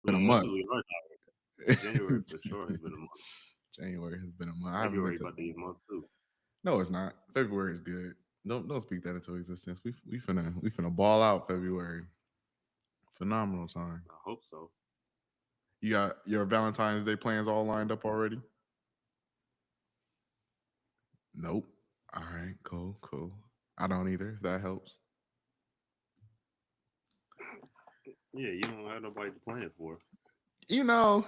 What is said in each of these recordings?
Been a month. We are tired. January for sure has been a month. January has been a month. I haven't been February to. about to be a month too. No, it's not. February is good. Don't speak that into existence. We finna ball out February. Phenomenal time. I hope so. You got your Valentine's Day plans all lined up already? Nope. All right, cool, cool. I don't either, if that helps. Yeah, you don't have nobody to plan it for. You know,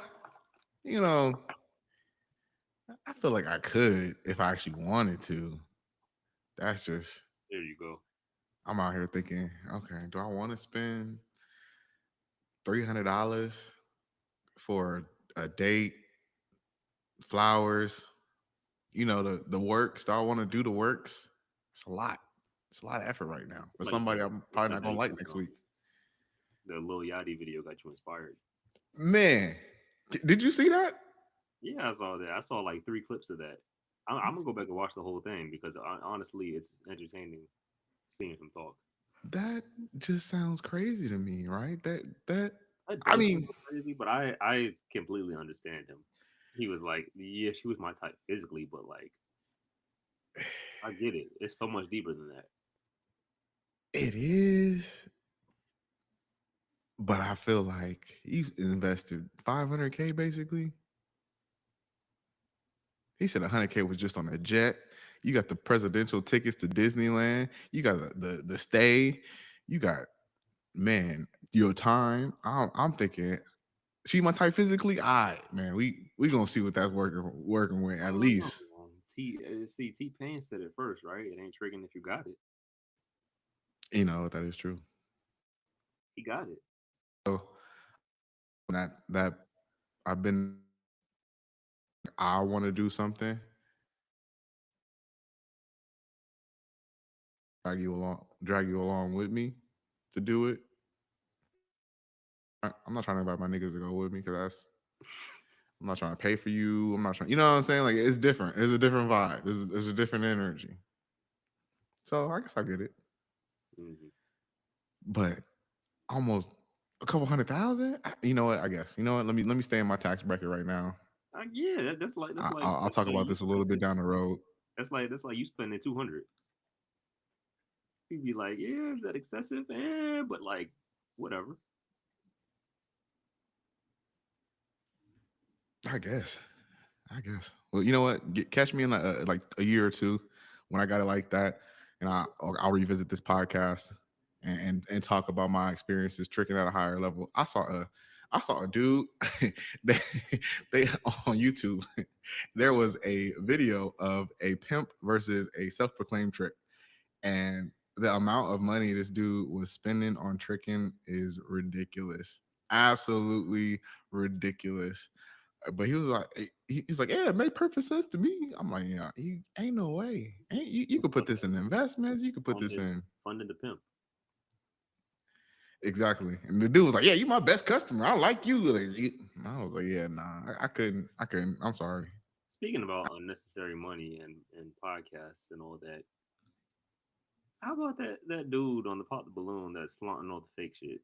you know, I feel like I could if I actually wanted to. That's just There you go. I'm out here thinking, okay, do I want to spend $300 for a date, flowers, the works? Do I want to do the works? It's a lot. It's a lot of effort right now for Like you somebody said, I'm it's probably that not gonna like YouTube next drama. week. The Lil Yachty video got you inspired. Man, did you see that? Yeah, I saw that. I saw like 3 clips of that. I'm gonna go back and watch the whole thing because honestly, it's entertaining seeing him talk. That just sounds crazy to me, right? That That I does sound mean, crazy, but I completely understand him. He was like, yeah, she was my type physically, but like I get it. It's so much deeper than that. it is, but I feel like he's invested 500K basically. He said 100K was just on a jet. You got the presidential tickets to Disneyland. You got the stay. You got, man, your time. I'm thinking she my type physically. All right, man. We gonna see what that's working with I at don't know. least. T Pain said it first, right? It ain't tricking if you got it. That is true. He got it. So that I've been. I want to do something. Drag you along with me to do it. I'm not trying to invite my niggas to go with me because I'm not trying to pay for you. I'm not trying. You know what I'm saying? Like it's different. It's a different vibe. It's a different energy. So I guess I get it. Hmm. But almost a couple 100,000. You know what? I guess. You know what? Let me stay in my tax bracket right now. Yeah, that's like I'll talk about you this a little bit spending. down the road. That's like you spending 200. You'd be like, yeah, is that excessive? But like, whatever. I guess. I guess. Well, you know what? Catch me in like a year or two when I got it like that, and I'll revisit this podcast and talk about my experiences tricking at a higher level. I saw a dude. they, they on YouTube. There was a video of a pimp versus a self-proclaimed trick, and the amount of money this dude was spending on tricking is ridiculous. Absolutely ridiculous. But he was like, he's like, yeah, it made perfect sense to me. I'm like, yeah, you ain't no way. You could put this in investments. You could put this Funded, in funded the pimp. exactly. And the dude was like, yeah, you my best customer. I like you. I was like, yeah, nah, I couldn't. I couldn't. I'm sorry. Speaking about unnecessary money and podcasts and all that, how about that dude on the pop the balloon that's flaunting all the fake shit?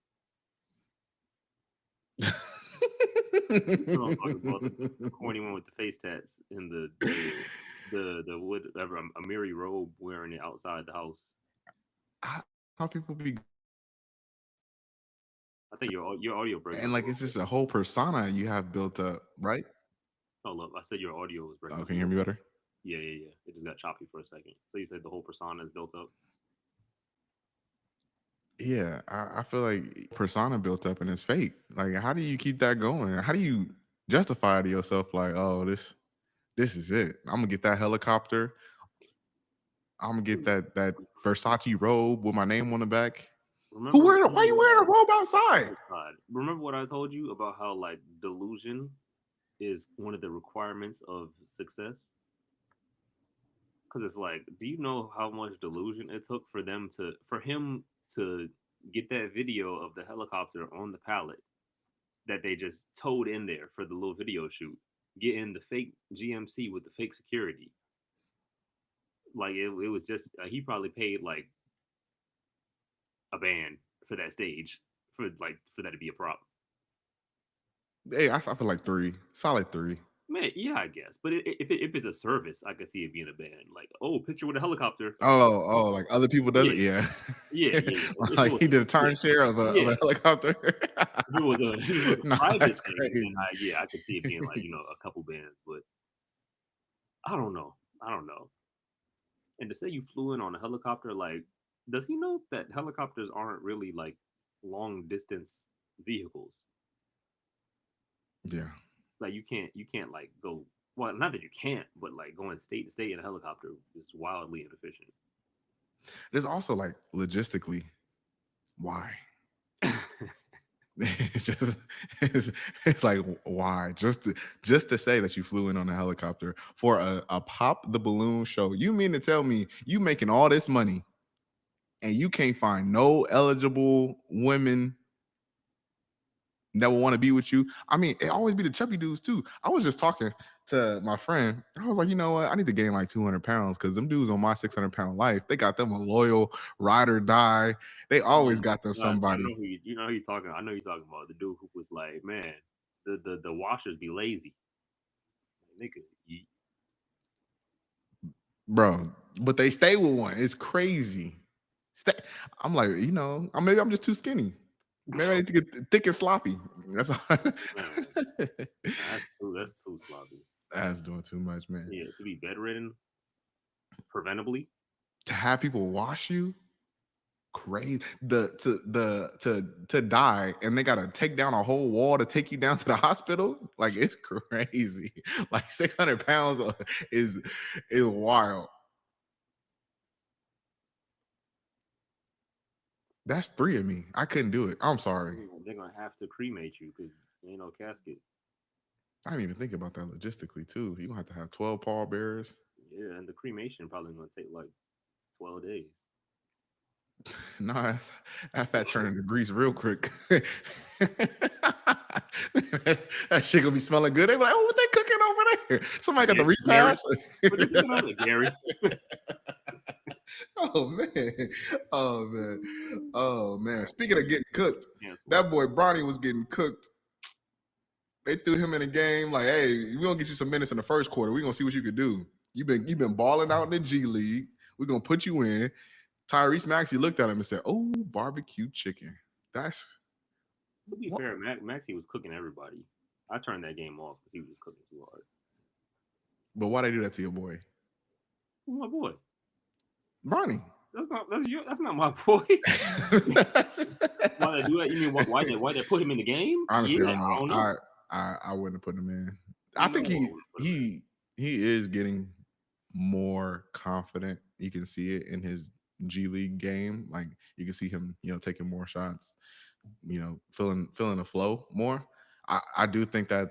You know what I'm talking about? The corny one with the face tats and the whatever a Miri robe wearing it outside the house. How people be I think your audio breaking and up a like little it's bit. just a whole persona you have built up, right? Hold up, I said your audio was breaking Oh, up a can you hear little me bit. better? Yeah, yeah, yeah. It just got choppy for a second. So you said the whole persona is built up. Yeah, I feel like persona built up and it's fake. Like, how do you keep that going? How do you justify to yourself like, oh, this is it. I'm gonna get that helicopter. I'm gonna get that Versace robe with my name on the back. Who Remember, wearing? Why you wearing a robe outside? oh God, remember what I told you about how like delusion is one of the requirements of success? Because it's like, do you know how much delusion it took for him to get that video of the helicopter on the pallet that they just towed in there for the little video shoot, get in the fake GMC with the fake security. Like it was just he probably paid like a band for that stage for that to be a prop. Hey, I feel like three, solid three. Man, yeah, I guess. But if it's a service, I could see it being a band. Like, oh, picture with a helicopter. Like other people does Yeah, it, yeah. yeah, yeah, yeah. If it Like was, he did a yeah, turn share of yeah. a helicopter. If it was a if it was a No, private that's thing, then crazy. I could see it being like a couple bands. But I don't know. I don't know. And to say you flew in on a helicopter, like, does he know that helicopters aren't really like long distance vehicles? Yeah. Like you can't like go, well, not that you can't, but like going state to state in a helicopter is wildly inefficient. There's also like logistically, why? It's just it's, it's like why? Just to say that you flew in on a helicopter for a pop the balloon show. You mean to tell me you making all this money and you can't find no eligible women that will want to be with you? I mean, it always be the chubby dudes too. I was just talking to my friend. I was like, you know what? I need to gain like 200 pounds because them dudes on my 600-pound life, they got them a loyal ride or die. They always got them I somebody. know who you know who you talking. I know you talking about the dude who was like, man, the washers be lazy. Like, nigga, Bro, but they stay with one. It's crazy. Stay. I'm like, maybe I'm just too skinny. Maybe I need to get thick and sloppy. That's all. man, that's too sloppy. That's doing too much, man. Yeah, to be bedridden preventably. To have people wash you, crazy. To die, and they gotta take down a whole wall to take you down to the hospital. Like it's crazy. Like 600 pounds is is wild. That's three of me. I couldn't do it. I'm sorry. They're gonna have to cremate you because ain't no casket. I didn't even think about that logistically too. You gonna have to have 12 pallbearers. Yeah, and the cremation probably gonna take like 12 days. No, that fat turning to grease real quick. That shit gonna be smelling good. They be like, oh, what they cooking over there? Somebody got the Gary, repass. what they cooking over there, Gary? Oh man. Oh man. Oh man. Speaking of getting cooked, Cancel. that boy Bronny was getting cooked. They threw him in the game like, hey, we gonna get you some minutes in the first quarter. We gonna see what you could do. You've been balling out in the G League. We're gonna put you in. Tyrese Maxey looked at him and said, "Oh, barbecue chicken. That's To be what." fair, Maxie was cooking everybody. I turned that game off because he was just cooking too hard. But why they do that to your boy, Oh, my boy, Bronny? that's not my boy. Why they do that? You mean why they put him in the game? Honestly, I Yeah, don't I know. don't know. I wouldn't have put him in. I No think one he would put him in. he he is getting more confident. You can see it in his G League game. Like you can see him, taking more shots. Feeling the flow more. I do think that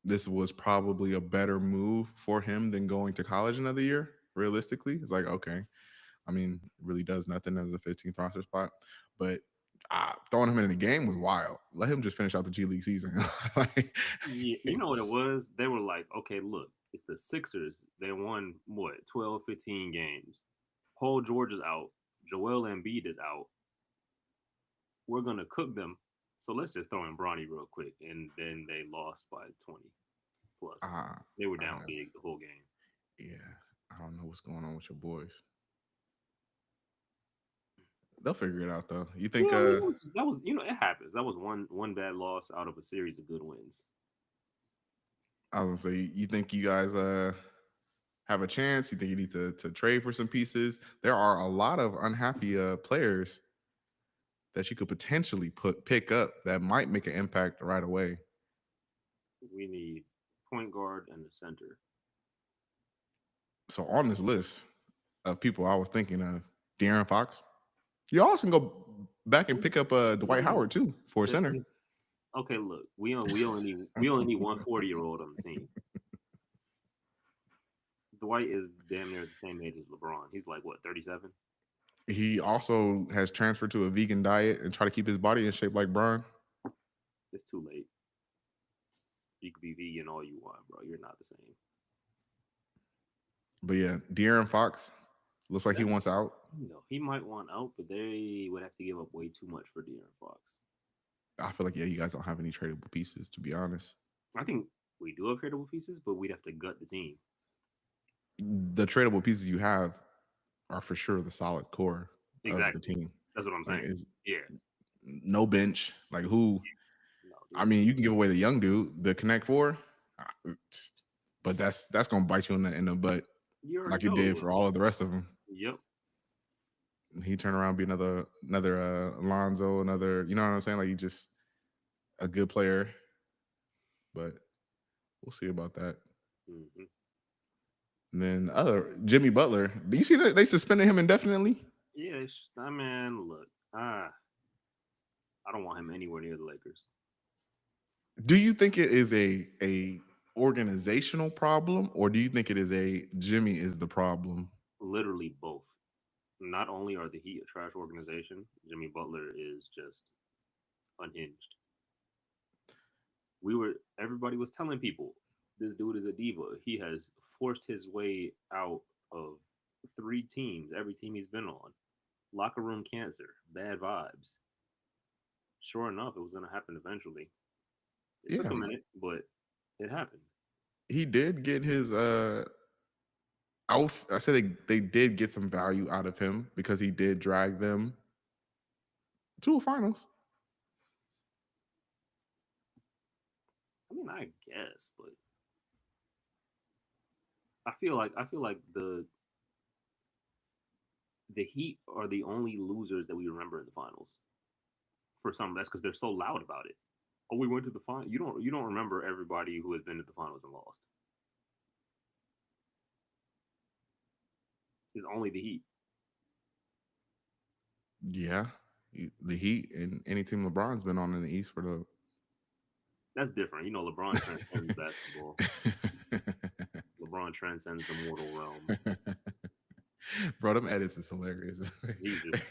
this was probably a better move for him than going to college another year. Realistically, it's like okay. I mean, really does nothing as a 15th roster spot, but throwing him in the game was wild. Let him just finish out the G League season. Like, Yeah, you know what it was? They were like, okay, look, it's the Sixers. They won what 12, 15 games. Paul George is out. Joel Embiid is out. We're gonna cook them. So let's just throw in Bronny real quick, and then they lost by 20 plus. uh, They were down uh, big the whole game. yeah, I don't know what's going on with your boys. They'll figure it out though. You think? Yeah, I mean that was it happens. That was one bad loss out of a series of good wins. I was gonna say, you think you guys have a chance? You think you need to trade for some pieces? There are a lot of unhappy players that you could potentially pick up that might make an impact right away. We need point guard and a center. So on this list of people I was thinking of, De'Aaron Fox. You also can go back and pick up Dwight Howard too for a center. Okay, look, we only need 140-year-old on the team. Dwight is damn near the same age as LeBron. He's like what 37. He also has transferred to a vegan diet and try to keep his body in shape like Brian. It's too late. You could be vegan all you want, bro. You're not the same. But yeah, De'Aaron Fox looks like he That wants out. he might want out, but they would have to give up way too much for De'Aaron Fox. I feel like yeah, you guys don't have any tradable pieces to be honest. I think we do have tradable pieces, but we'd have to gut the team. The tradable pieces you have are for sure the solid core of the Exactly. team. That's what I'm Like saying. is Yeah. no bench. Like who? No, I there's mean, you can give away the young dude, the Connect Four, uh, but that's gonna bite you in the butt you already like it know it did would. for all of the rest of them. Yep. He turned around be another Alonzo, another you know what I'm saying? Like he just a good player, but we'll see about that. Hmm. And then other Jimmy Butler. Do you see that they suspended him indefinitely? Yeah, I mean, look, I don't want him anywhere near the Lakers. Do you think it is a organizational problem, or do you think it is a Jimmy is the problem? Literally both. Not only are the Heat a trash organization, Jimmy Butler is just unhinged. Everybody was telling people this dude is a diva. He has forced his way out of three teams, every team he's been on. Locker room cancer, bad vibes. Sure enough, it was going to happen eventually. It took a Yeah, minute, but it happened. he did get his I said they did get some value out of him because he did drag them to a finals. I mean, I guess, but I feel like the Heat are the only losers that we remember in the finals. For some, that's because they're so loud about it. Oh, we went to the final. You don't remember everybody who has been to the finals and lost. It's only the Heat. Yeah, the Heat and any team LeBron's been on in the East for the. That's different. LeBron transcends basketball. LeBron transcends the mortal realm. Bro, them edits is hilarious. He's just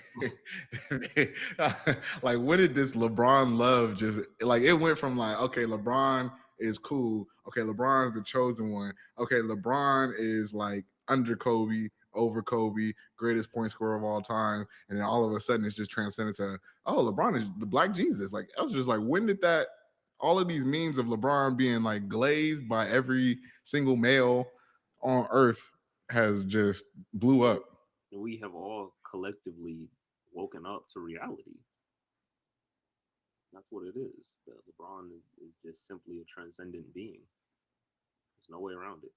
Like, when did this LeBron love just like it went from like, okay, LeBron is cool. Okay, LeBron's the chosen one. Okay, LeBron is like under Kobe, over Kobe, greatest point scorer of all time. And then all of a sudden it's just transcended to, oh, LeBron is the black Jesus. Like, I was just like, when did that all of these memes of LeBron being like glazed by every single male on earth has just blew up. we have all collectively woken up to reality. That's what it is. That LeBron is just simply a transcendent being. There's no way around it.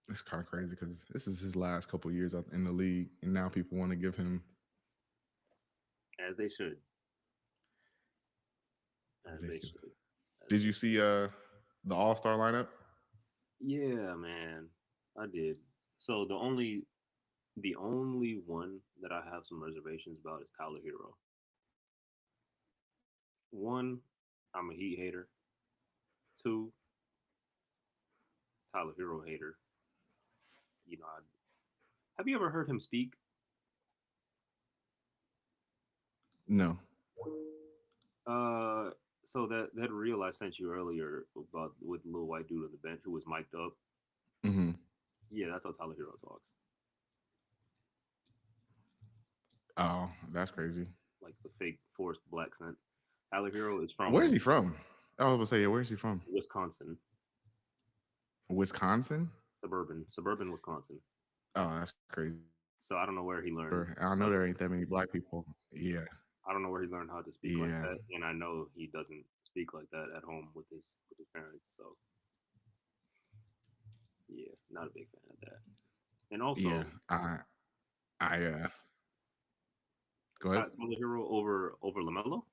It's kind of crazy because this is his last couple years out in the league, and now people want to give him. As they should. As they Ridiculous. should. As Did they you see the All Star lineup? Yeah, man. I did. So the only one that I have some reservations about is Tyler Hero. One, I'm a Heat hater. Two, Tyler Hero hater. Have you ever heard him speak? No. Uh, so that reel I sent you earlier about with the little white dude on the bench who was mic'd up. Hmm. Yeah, that's how Tyler Hero talks. Oh, that's crazy. Like the fake forced black accent. Tyler Hero is Where is from he from? I was gonna say, yeah, where is he from? Wisconsin, Wisconsin. suburban Wisconsin. Oh, that's crazy. So I don't know where he learned. I know Like there ain't that many black people. Yeah, I don't know where he learned how to speak like yeah, that, and I know he doesn't speak like that at home with his parents. So yeah, not a big fan of that. And yeah. also, I go ahead. Tyler Hero over Lamelo.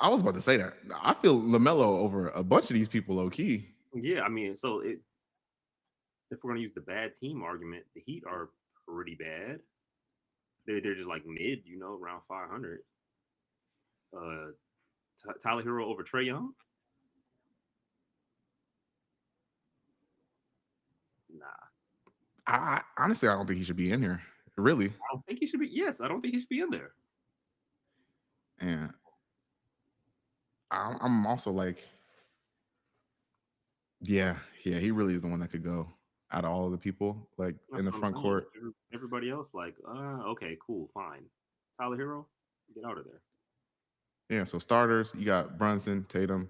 I was about to say that. I feel Lamelo over a bunch of these people low key. Yeah, I mean, if we're gonna use the bad team argument, the Heat are pretty bad. They're just like mid, around 500. Uh, Tyler Hero over Trey Young? Nah, I honestly, I don't think he should be in here. Really, I don't think he should be. Yes, I don't think he should be in there. and I'm also like, yeah, yeah, he really is the one that could go out of all of the people like in That's the what I'm front saying. court. Everybody else, like, okay, cool, fine. Tyler Hero, get out of there. Yeah, so starters, you got Brunson, Tatum,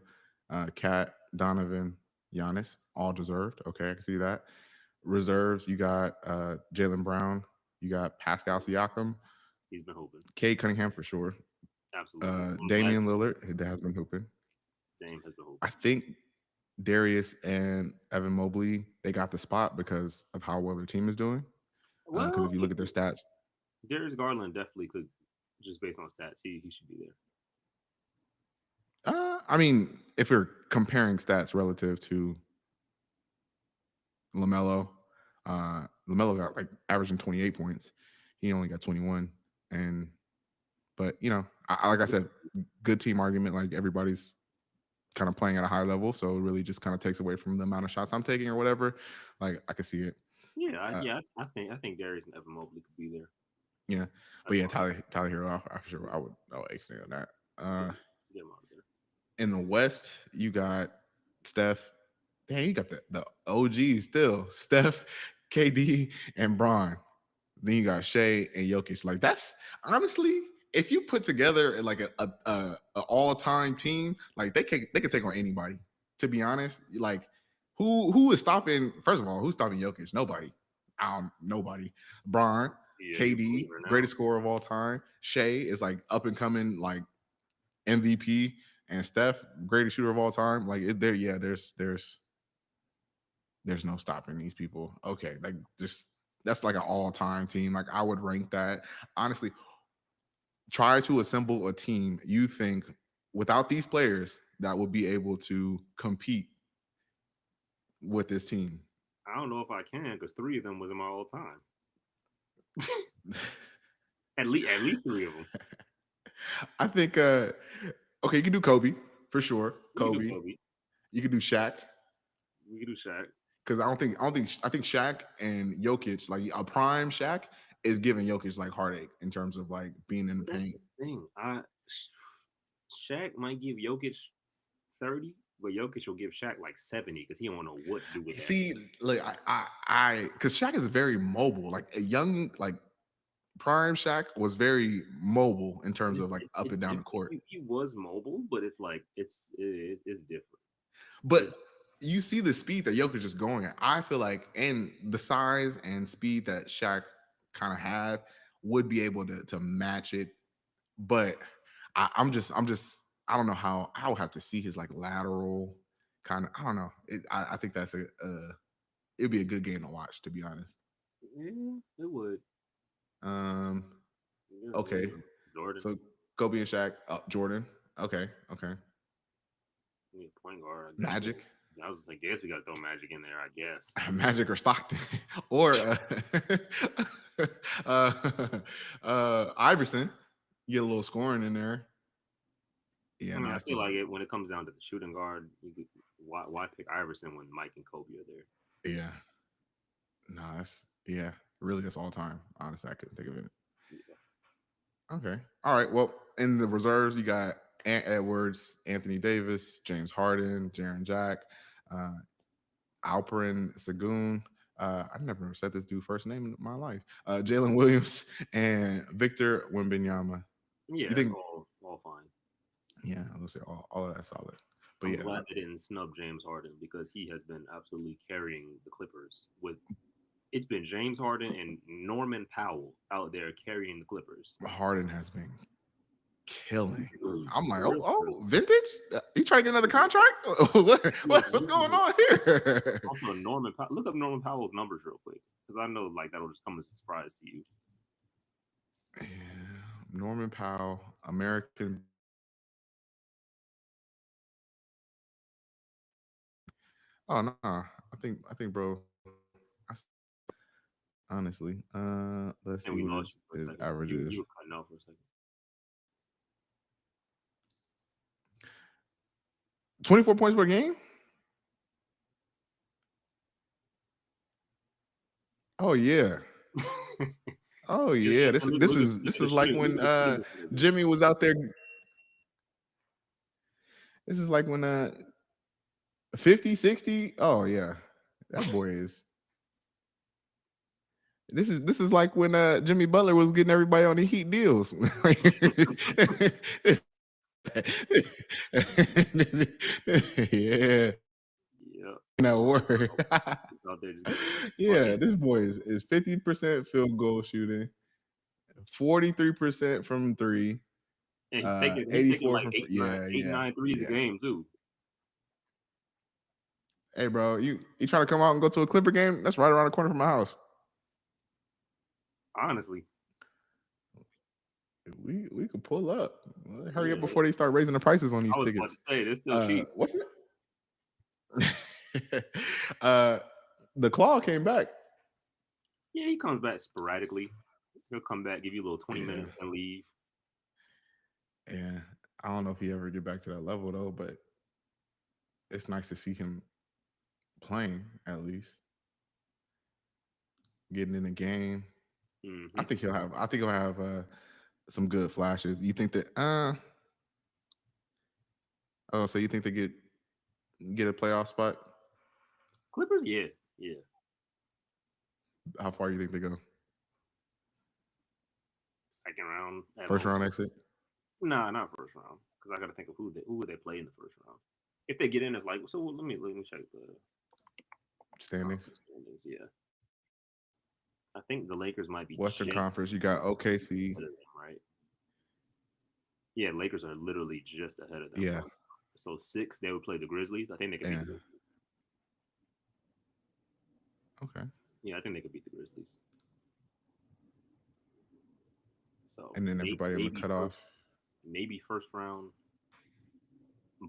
Cat, Donovan, Giannis, all deserved. Okay, I can see that. Reserves, you got Jalen Brown, you got Pascal Siakam, He's been hoping. Cade Cunningham for sure, Absolutely. I'm glad Damian Lillard that has been hooping. Dame has been I hoping. think Darius and Evan Mobley they got the spot because of how well their team is doing. Because Well, if you look at their stats, Darius Garland definitely could, just based on stats, he should be there. I mean, if you're comparing stats relative to Lamelo, Lamelo got like averaging 28 points. He only got 21, and but like I said, good team argument. Like everybody's kind of playing at a high level, so it really just kind of takes away from the amount of shots I'm taking or whatever. Like I could see it. Uh, Yeah, I think Darius and Evan Mobley could be there. yeah, but That's yeah, fine. Tyler Hero, I for sure I would extend on that. Get Uh, him, get him out of there. in the West, you got Steph. Damn, you got the OGs still. Steph, KD, and Bron. Then you got Shea and Jokic. Like that's honestly, if you put together like a all time team, like they could take on anybody. To be honest, like who is stopping? First of all, who's stopping Jokic? Nobody. Nobody. Bron, Yeah, you a KD, believer now. greatest scorer of all time. Shea is like up and coming, like MVP, and Steph, greatest shooter of all time. Like there, yeah, there's no stopping these people. Okay, like just that's like an all-time team. Like I would rank that. Honestly, try to assemble a team you think without these players that would be able to compete with this team. I don't know if I can because three of them was in my all time. At least three of them. I think okay, you can do Kobe for sure. We could do Kobe. Kobe. You can do Shaq. We could do Shaq. Because I think Shaq and Jokic, like a prime Shaq, is giving Jokic like heartache in terms of like being in the But that's paint. the thing. Shaq might give Jokic 30, but Jokic will give Shaq like 70 because he don't know what to do with that. See, like because Shaq is very mobile. Like a young, like prime Shaq was very mobile in But terms it's of like it's, up it's and down the different. court. He was mobile, but it's like it's different. But It's, you see the speed that Jokic is going at. I feel like, and the size and speed that Shaq kind of had would be able to match it. But I don't know how I'll have to see his like lateral kind of. I don't know. I think that's it'd be a good game to watch, to be honest. yeah, it would. Um, Yeah. okay, Jordan, so Kobe and Shaq, Jordan. Okay. yeah, point guard. I guess. Magic, I guess we got to throw Magic in there. I guess. Magic or Stockton, or uh, Iverson. Get a little scoring in there. Yeah, I no, mean, I that's feel too. like it when it comes down to the shooting guard. Why pick Iverson when Mike and Kobe are there? Yeah, no, that's yeah. Really, that's all time. Honestly, I couldn't think of it. Yeah. Okay. All right. Well, in the reserves, you got Ant Edwards, Anthony Davis, James Harden, Jaron Jack, uh, Alperen Sagoon. I never said this dude first name in my life. Jalen Williams and Victor Wembanyama. Yeah, You that's think? all fine. Yeah, I was gonna say all of that solid. But I'm yeah, glad they didn't snub James Harden because he has been absolutely carrying the Clippers. With it's been James Harden and Norman Powell out there carrying the Clippers. Harden has been killing. Mm, I'm like, for real, for real. vintage? You trying to get another contract? What's going on here? Also, Norman Powell. Look up Norman Powell's numbers real quick because I know like that'll just come as a surprise to you. Yeah, Norman Powell, American. Oh no, I think, bro. Honestly, let's And see we what lost his you for a second. average You is. were cutting out for a second. 24 points per game. Oh yeah. Oh yeah. This And this is look this at the is like shooting. Look when at the shooting percentages. Jimmy was out there. This is like when 50, 60. Oh yeah. That boy is. This is like when Jimmy Butler was getting everybody on the Heat deals. Yeah, Yeah, that for word. real. He's out there just getting Yeah, money, this boy is 50% field goal shooting, 43% from three, and he's taking 84 like from nine, yeah, eight, yeah, nine threes a yeah. game too. Hey, bro, you trying to come out and go to a Clipper game? That's right around the corner from my house. Honestly, We could pull up. Well, hurry up yeah. before they start raising the prices on these I was about to tickets. say they're still cheap. What's it? The Claw came back. Yeah, he comes back sporadically. He'll come back, give you a little 20 Yeah, minutes, and leave. yeah. I don't know if he ever get back to that level though, but it's nice to see him playing at least, getting in the game. Hmm. I think he'll have some good flashes. You think that oh, so you think they get a playoff spot? Clippers, yeah, yeah. How far do you think they go? Second round at First most. round exit? Nah, not first round. Because I got to think of who would they play in the first round. If they get in, it's like so. Let me check the Standings. conference standings. Yeah, I think the Lakers might be Western just Conference, you got OKC. ahead of them, right? Yeah, Lakers are literally just ahead of them. Yeah. So six, they would play the Grizzlies. I think they could beat Yeah. the Grizzlies. Okay. Yeah, I think they could beat the Grizzlies. So And then everybody on the cutoff. maybe first round,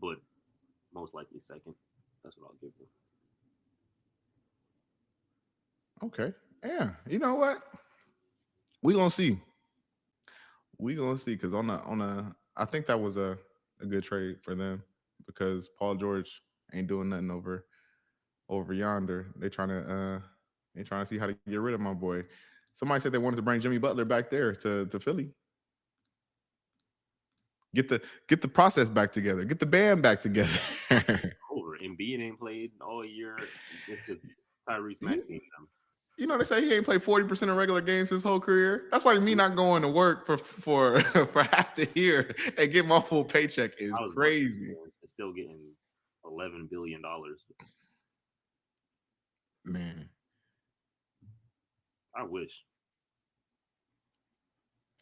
but most likely second. That's what I'll give them. Okay. Yeah. You know what? We gonna see. We gonna see because I think that was a good trade for them because Paul George ain't doing nothing over yonder. They trying to see how to get rid of my boy. Somebody said they wanted to bring Jimmy Butler back there to Philly. Get the process back together. Get the band back together. Over. Embiid ain't played all year. It's just Tyrese you, Maxey. you know they say he ain't played 40% of regular games his whole career. That's like me not going to work for for half the year and get my full paycheck is I was about to crazy. say, still getting $11 billion. Man, I wish.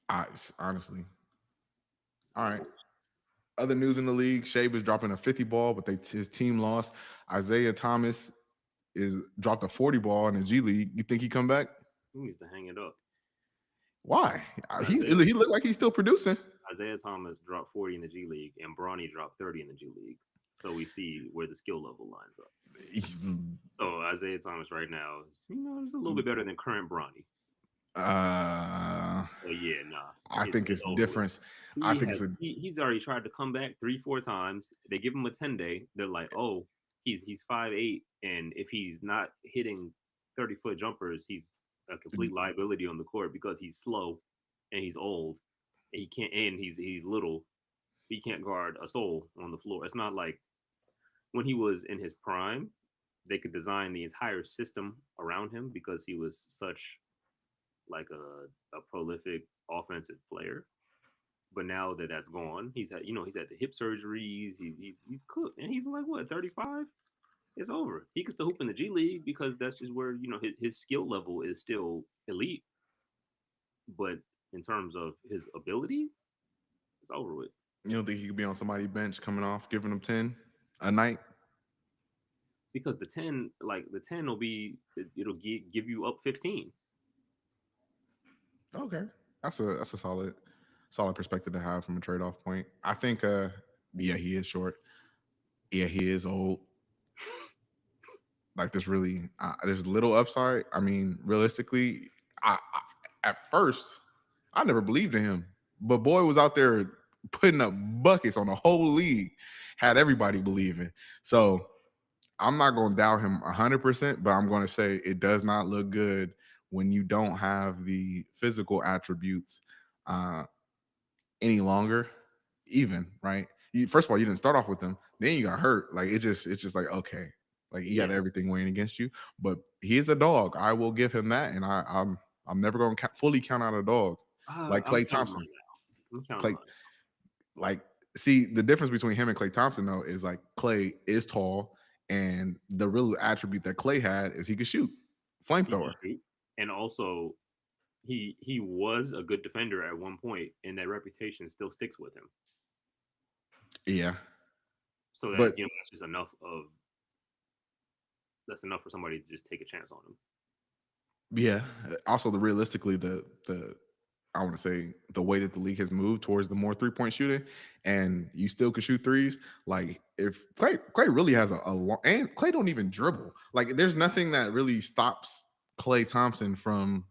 I honestly. All I right. wish. Other news in the league: Shea was dropping a 50 ball, but his team lost. Isaiah Thomas is dropped a 40 ball in the G League. You think he come back? He needs to hang it up. Why? Isaiah He looked like he's still producing. Isaiah Thomas dropped 40 in the G League, and Bronny dropped 30 in the G League. So we see where the skill level lines up. So Isaiah Thomas right now is, is a little bit better than current Bronny. Uh, So yeah, nah, I think it's it's over with. different. I He think has he's already tried to come back 3-4 times. They give him a 10 day. They're like, oh, he's 5'8", and if he's not hitting 30-foot jumpers, he's a complete liability on the court because he's slow and he's old. And he can't, and he's little. He can't guard a soul on the floor. It's not like when he was in his prime, they could design the entire system around him because he was such like a prolific offensive player. But now that that's gone, he's had the hip surgeries. He's cooked, and he's like what 35. It's over. He can still hoop in the G League because that's just where his skill level is still elite. But in terms of his ability, it's over with. you don't think he could be on somebody's bench coming off, giving them 10 a night? Because the ten will be it'll give you up 15. Okay, that's a solid perspective to have from a trade off point. I think yeah, he is short. Yeah, he is old. Like there's little upside. I mean, realistically, at first I never believed in him, but boy was out there putting up buckets on the whole league, had everybody believing. So I'm not going to doubt him 100%, but I'm going to say it does not look good when you don't have the physical attributes uh, any longer. Even right, first of all, you didn't start off with them, then you got hurt. Like it's just like okay, like you got Yeah, everything weighing against you. But he is a dog. I will give him that, and I'm never going to fully count out a dog like I'm Clay counting Thompson. on now. I'm counting Clay on it. like See, the difference between him and Klay Thompson though is like Klay is tall, and the real attribute that Klay had is he could shoot, He can flamethrower. shoot, and also he was a good defender at one point, and that reputation still sticks with him. Yeah, So that but that's just enough of that's enough for somebody to just take a chance on him. yeah. Also, the realistically, the I want to say the way that the league has moved towards the more 3 point shooting, and you still can shoot threes. Like if Clay really has a long, and Clay don't even dribble. Like there's nothing that really stops Clay Thompson from,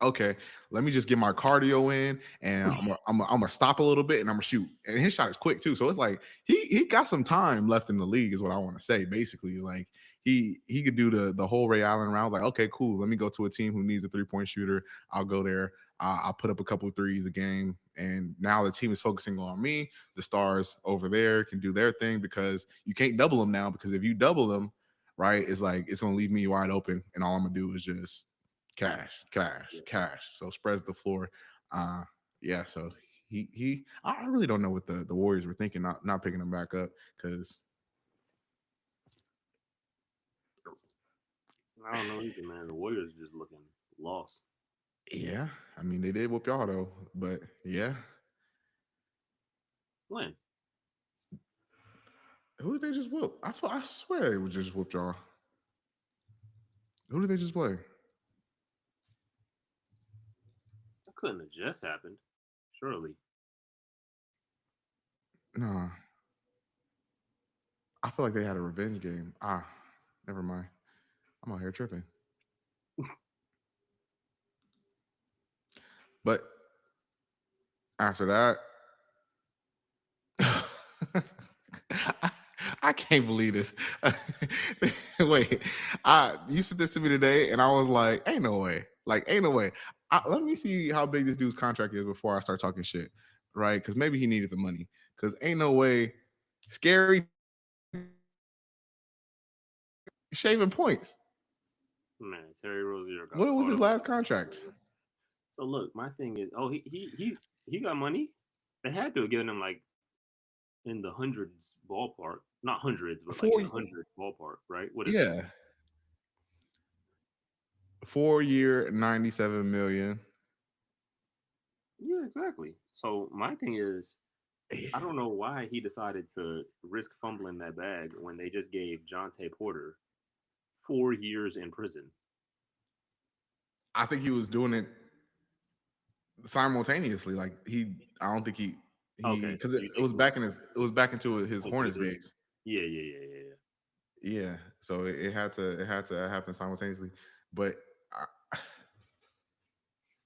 okay, let me just get my cardio in, and I'm gonna stop a little bit, and I'm gonna shoot. And his shot is quick too, so it's like he got some time left in the league, is what I want to say. Basically, like he could do the whole Ray Allen round. Like, okay, cool. Let me go to a team who needs a 3 point shooter. I'll go there. I'll put up a couple of threes a game, and now the team is focusing on me. The stars over there can do their thing because you can't double them now. Because if you double them, right, it's like it's gonna leave me wide open, and all I'm gonna do is just cash, cash, Yeah. cash. So spreads the floor. Uh yeah, so he I really don't know what the Warriors were thinking, not picking him back up, because I don't know either, man. The Warriors just looking lost. yeah, I mean they did whoop y'all though, but yeah. When? Who did they just whoop? I swear it was just whooped y'all. Who did they just play? That couldn't have just happened. Surely. Nah, I feel like they had a revenge game. Never mind. I'm out here tripping. But after that, I can't believe this. Wait, you said this to me today, and I was like, "Ain't no way! Like, ain't no way." Let me see how big this dude's contract is before I start talking shit, right? Because maybe he needed the money. Because ain't no way, scary shaving points. Man, Terry Rozier got What was caught his up last in contract? So look, my thing is, oh, he got money. They had to have given him like in the hundreds ballpark, not hundreds, but like in Four, the hundreds ballpark, right? What is it? yeah, 4 year, 97 million. Yeah, exactly. So my thing is, I don't know why he decided to risk fumbling that bag when they just gave Jonte Porter 4 years in prison. I think he was doing it simultaneously. Like I don't think he Okay, because so you it think was back in it was back into his into the Hornets three? days. Yeah, yeah, yeah, yeah, yeah. Yeah, so it had to happen simultaneously. But I,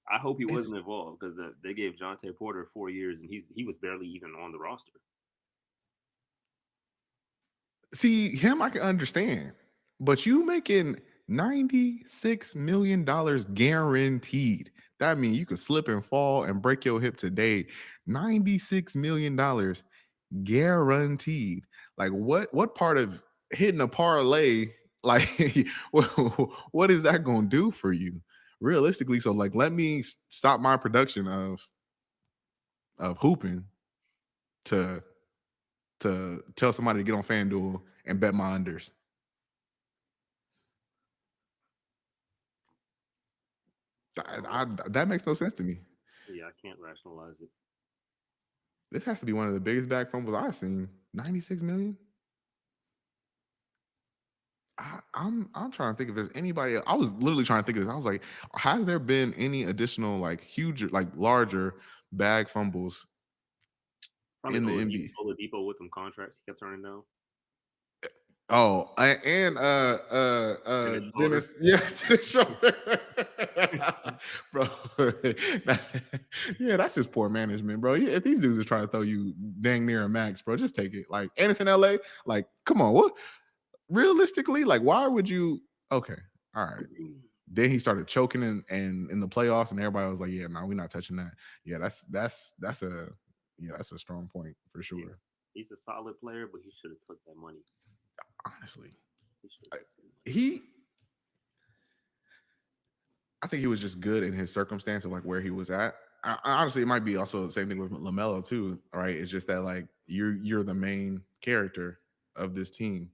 I hope he it's wasn't involved because they gave Jonte Porter 4 years and he was barely even on the roster. see him, I can understand, but you making $96 million guaranteed. That means you could slip and fall and break your hip today. $96 million guaranteed. Like what part of hitting a parlay, like what is that gonna do for you realistically? So like let me stop my production of hooping to tell somebody to get on FanDuel and bet my unders. I don't know. That makes no sense to me. Yeah, I can't rationalize it. This has to be one of the biggest back fumbles I've seen. 96 million. I'm trying to think if there's anybody else. I was literally trying to think of this. I was like, has there been any additional like huge, like larger bag fumbles Probably in the NBA? Oladipo with them contracts he kept turning down. Oh, and Dennis Schroeder. Dennis, yeah, Dennis Schroeder. Bro. Yeah, that's just poor management, bro. Yeah, if these dudes are trying to throw you dang near a max, bro, just take it. Like Anderson, LA, like, come on, what realistically, like, why would you? Okay, all right. Then he started choking in the playoffs, and everybody was like, "Yeah, no, we're not touching that." Yeah, that's a strong point for Yeah, sure. he's a solid player, but he should have took that money. Honestly, He should have I, took that money. he I think he was just good in his circumstance of like where he was at. honestly, it might be also the same thing with Lamelo too, right? It's just that like you're the main character of this team.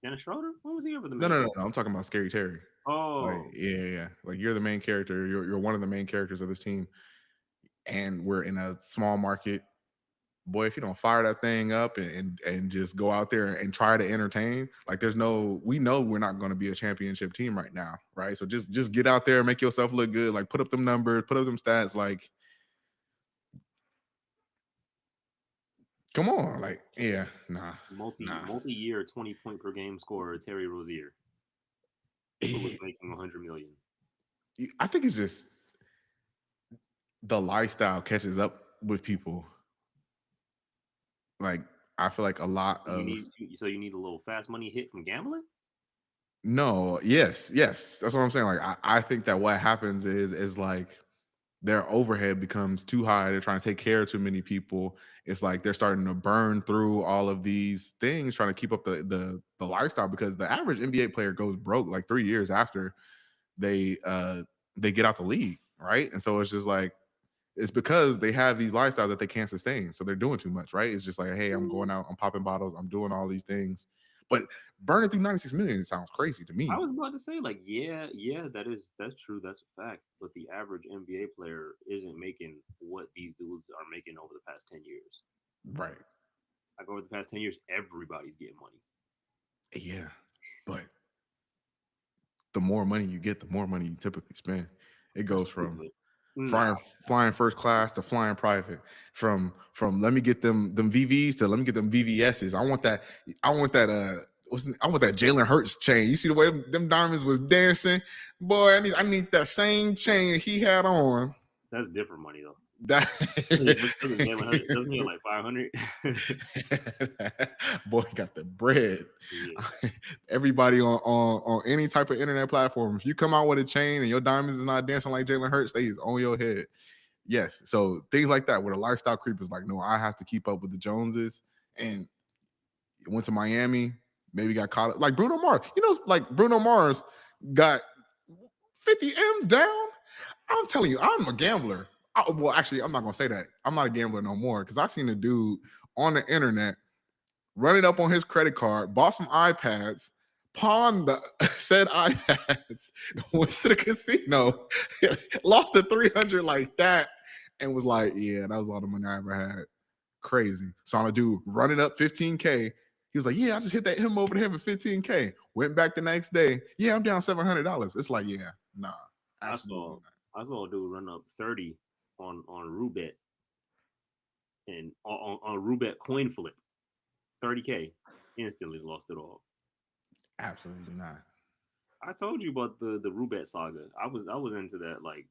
Dennis Schroeder? When was he ever the No, main no, no, character? no. I'm talking about Scary Terry. Like, Oh, yeah, yeah, yeah. Like you're the main character. You're one of the main characters of this team, and we're in a small market. Boy, if you don't fire that thing up and just go out there and try to entertain, like there's no, we know we're not going to be a championship team right now, right? So just get out there, make yourself look good, like put up them numbers, put up them stats, like come on, like yeah, nah, nah. multi-year 20-point per game scorer Terry Rozier, who was making 100 million. I think it's just the lifestyle catches up with people. Like I feel like a lot of You need a little fast money hit from gambling. no, yes, yes, that's what I'm saying. Like I think that what happens is like their overhead becomes too high. They're trying to take care of too many people. It's like they're starting to burn through all of these things, trying to keep up the lifestyle because the average NBA player goes broke like 3 years after they uh they get out the league, right? And so it's just like it's because they have these lifestyles that they can't sustain. So they're doing too much, right? It's just like, hey, I'm going out, I'm popping bottles, I'm doing all these things. But burning through 96 million sounds crazy to I me. was about to say, like, yeah, that's true, that's a fact. But the average NBA player isn't making what these dudes are making over the past 10 years. Right. Like over the past 10 years, everybody's getting money. Yeah. But the more money you get, the more money you typically spend. It That's goes true, from but nah, flying first class to flying private. From let me get them VVs to let me get them VVSs. I want that I want that Jalen Hurts chain. You see the way them diamonds was dancing, boy. I need that same chain he had on. that's different money though. That Doesn't Jalen Hurts doesn't he have like 500? boy got the bread. Yeah, Everybody on any type of internet platform, if you come out with a chain and your diamonds is not dancing like Jalen Hurts, they is on your head. Yes, so things like that, where the lifestyle creep is like, no, I have to keep up with the Joneses, and went to Miami, maybe got caught up like Bruno Mars. You know, like Bruno Mars got 50 M's down. I'm telling you, I'm a gambler. Well, actually, I'm not gonna say that. I'm not a gambler no more because I seen a dude on the internet running up on his credit card, bought some iPads, pawned the said iPads, went to the casino, lost the 300 like that, and was like, "Yeah, that was all the money I ever had." Crazy. Saw a dude running up 15K. He was like, "Yeah, I just hit that him over the head for 15K." Went back the next day. Yeah, I'm down $700. It's like, yeah, nah, I absolutely saw not. I saw a dude run up 30 on Rubet and on Rubet coin flip 30K, instantly lost it all. Absolutely not. I told you about the Rubet saga. I was into that. Like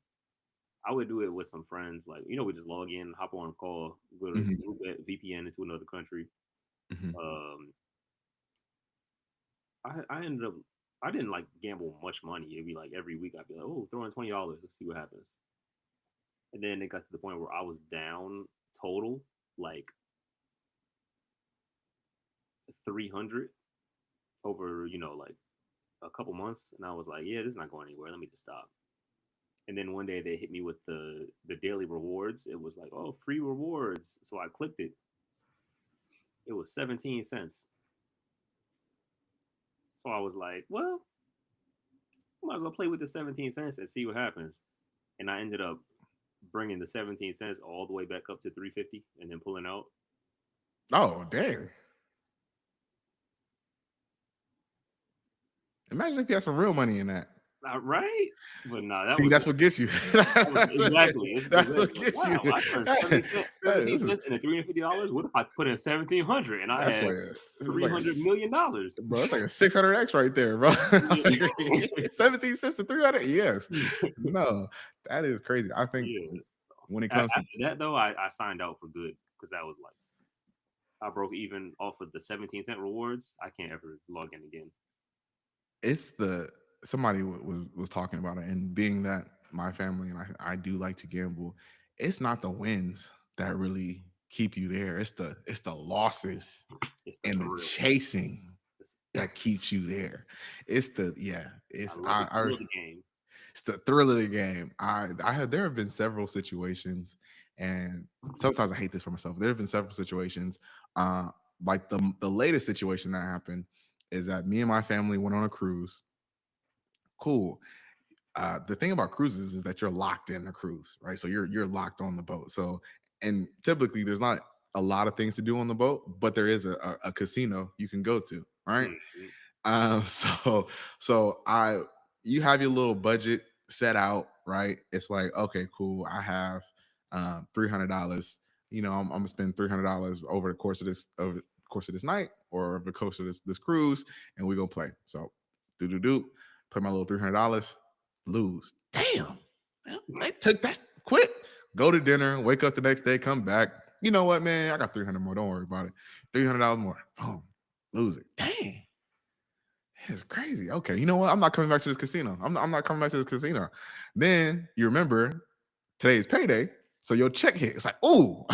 I would do it with some friends. Like we just log in, hop on a call, go to Mhm, Rubet VPN into another country. mhm. Um, I ended up I didn't like gamble much money. It'd be like every week I'd be like, oh, throw in $20, let's see what happens. And then it got to the point where I was down total like 300 over like a couple months, and I was like, yeah, this is not going anywhere. Let me just stop. And then one day they hit me with the daily rewards. It was like, oh, free rewards. So I clicked it. It was 17 cents. So I was like, well, I might as well play with the 17 cents and see what happens. And I ended up bringing the 17 cents all the way back up to 350 and then pulling out. Oh, dang. Imagine if you had some real money in that. Not right, but nah, that See, was that's what gets you. that was exactly. It's That's exactly what like, gets you. wow, I turned 17 This is cents into $350. What if I put in 1,700 and I that's had like this is like $300 million? bro, it's like a 600x right there, bro. Yeah. 17 cents to 300. Yes. No, that is crazy. I think Yeah. So when it comes to after that though, I signed out for good because that was like I broke even off of the 17-cent rewards. I can't ever log in again. it's the somebody was talking about it, and being that my family and I do like to gamble, it's not the wins that really keep you there. It's the losses It's the and the thrill. chasing It's, that keeps you there. It's the yeah. I It's love it. I love the game. It's the thrill of the game. I had there have been several situations, and sometimes I hate this for myself. There have been several situations. Uh, like the latest situation that happened is that me and my family went on a cruise. Cool. The thing about cruises is that you're locked in the cruise, right? So you're locked on the boat. So and typically there's not a lot of things to do on the boat, but there is a casino you can go to, right? Mhm. So I you have your little budget set out, right? It's like, okay, cool. I have $300. I'm gonna spend $300 over the course of this night or over the course of this cruise, and we go play. So do play my little $300, lose. Damn, they took that quick. Go to dinner, wake up the next day, come back. You know what, man? I got 300 more. Don't worry about it. $300 more. Boom, lose it. Dang. It's crazy. Okay, you know what? I'm not coming back to this casino. I'm not coming back to this casino. Then you remember today's payday, so your check hit. It's like, oh,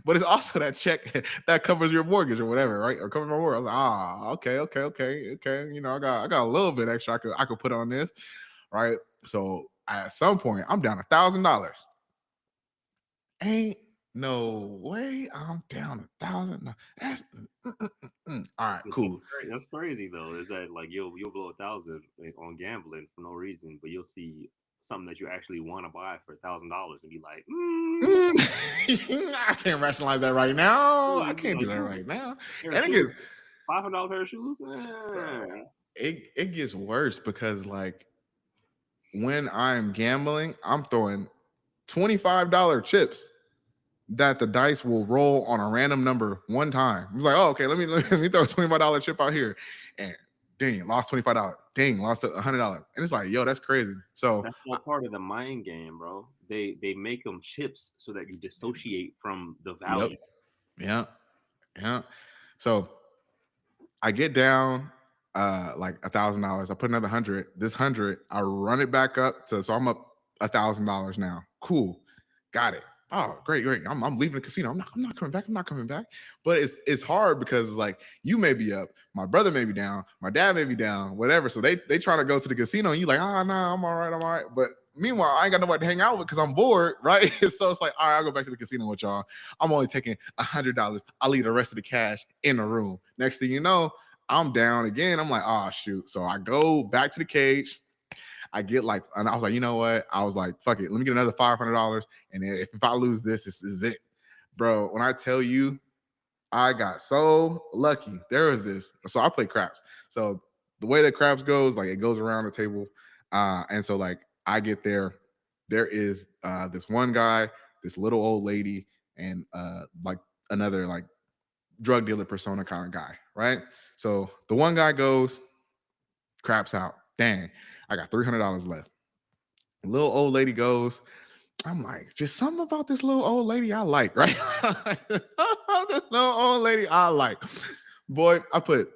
but it's also that check that covers your mortgage or whatever, right? Or covers my mortgage. I was like, okay. I got a little bit extra I could put on this, right? So at some point, I'm down $1,000. Ain't no way I'm down 1,000. No, that's all right, But cool. that's crazy though. Is that like you'll blow 1,000 on gambling for no reason, but you'll see something that you actually want to buy for $1,000 and be like, I can't rationalize that right now. I you be can't do like, that "Ooh, right now. pair of And it shoes, gets $500 pair of shoes." it gets worse because like when I'm gambling, I'm throwing $25 chips that the dice will roll on a random number one time. It's like, oh, okay, let me throw a $25 chip out here. And dang, lost $25. Dang, lost $100. And it's like, yo, that's crazy. So That's all part of the mind game, bro. They make them chips so that you dissociate from the yep. value. Yeah. Yeah. So I get down like $1,000. I put another 100. This 100, I run it back up to so I'm up $1,000 now. Cool, got it. Oh, great, great. I'm leaving the casino. I'm not coming back. I'm not coming back. But it's hard because it's like you may be up, my brother may be down, my dad may be down, whatever. So they try to go to the casino, and you like, nah, I'm all right, I'm all right. But meanwhile, I ain't got nobody to hang out with because I'm bored, right? So it's like, all right, I'll go back to the casino with y'all. I'm only taking $100. I'll leave the rest of the cash in the room. Next thing you know, I'm down again. I'm like, oh shoot. So I go back to the cage. I get like, and I was like, you know what? I was like, fuck it. Let me get another $500. And if I lose this is it. Bro, when I tell you, I got so lucky. There was this. So I play craps. So the way that craps goes, like it goes around the table. And so like I get there. There is this one guy, this little old lady, and like another like drug dealer persona kind of guy, right? So the one guy goes, craps out. Dang, I got $300 left. Little old lady goes, I'm like, just something about this little old lady I like, right? This little old lady I like. Boy, I put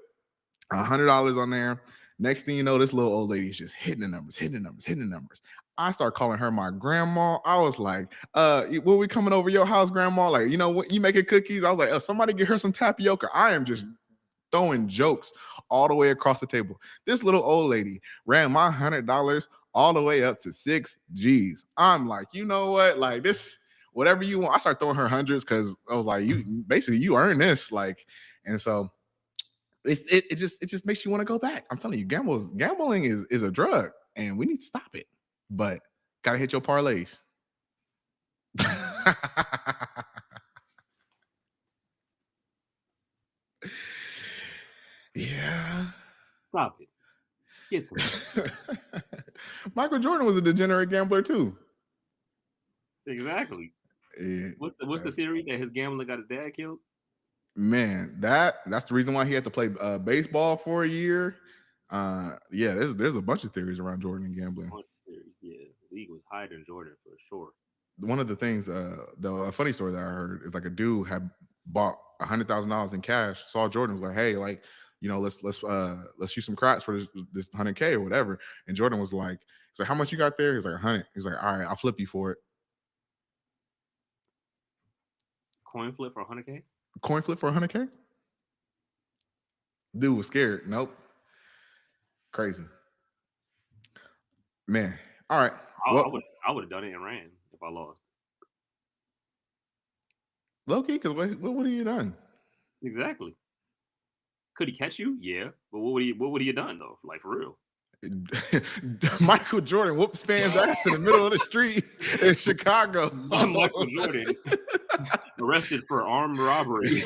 $100 on there. Next thing you know, this little old lady is just hitting the numbers, hitting the numbers, hitting the numbers. I start calling her my grandma. I was like, when we coming over your house, grandma? Like, you know, when you making cookies? I was like, somebody get her some tapioca. I am just throwing jokes all the way across the table. This little old lady ran my $100 all the way up to 6G's. I'm like, you know what? Like this, whatever you want. I start throwing her hundreds because I was like, you basically you earn this. Like, and so it just makes you want to go back. I'm telling you, gambling is a drug, and we need to stop it. But gotta hit your parlays. Yeah. Stop it. Get some. Michael Jordan was a degenerate gambler too. Exactly. Yeah, What's the theory that his gambling got his dad killed? man, that's the reason why he had to play baseball for a year. Yeah, there's a bunch of theories around Jordan and gambling. Bunch of theories. Yeah, the league was hiding Jordan for sure. One of the things, a funny story that I heard is like a dude had bought $100,000 in cash. Saw Jordan was like, hey, like, let's shoot some craps for this 100K or whatever. And Jordan was like, he's like, how much you got there? He's like 100. He's like, all right, I'll flip you for it. Coin flip for 100K. Coin flip for 100K. Dude was scared. Nope, crazy. Man. All right. I Well, would have done it and ran if I lost. low key, because what would he have done? Exactly. Could he catch you? Yeah, but what would he have done though? Like for real? Michael Jordan whoops fans ass in the middle of the street in Chicago. Michael Jordan arrested for armed robbery.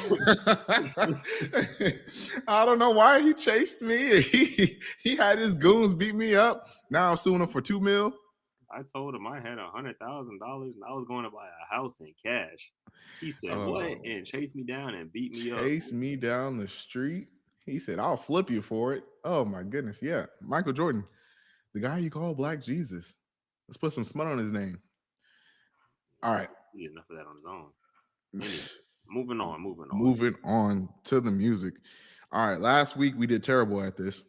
I don't know why he chased me. He had his goons beat me up. Now I'm suing him for $2 million. I told him I had $100,000 and I was going to buy a house in cash. He said, "What?" Oh, and chased me down and beat me up. chase me down the street. He said, "I'll flip you for it." Oh my goodness, yeah, Michael Jordan, the guy you call Black Jesus. Let's put some smut on his name. All right. He did enough of that on his own. Anyway, moving on. Moving on to the music. All right. Last week we did terrible at this.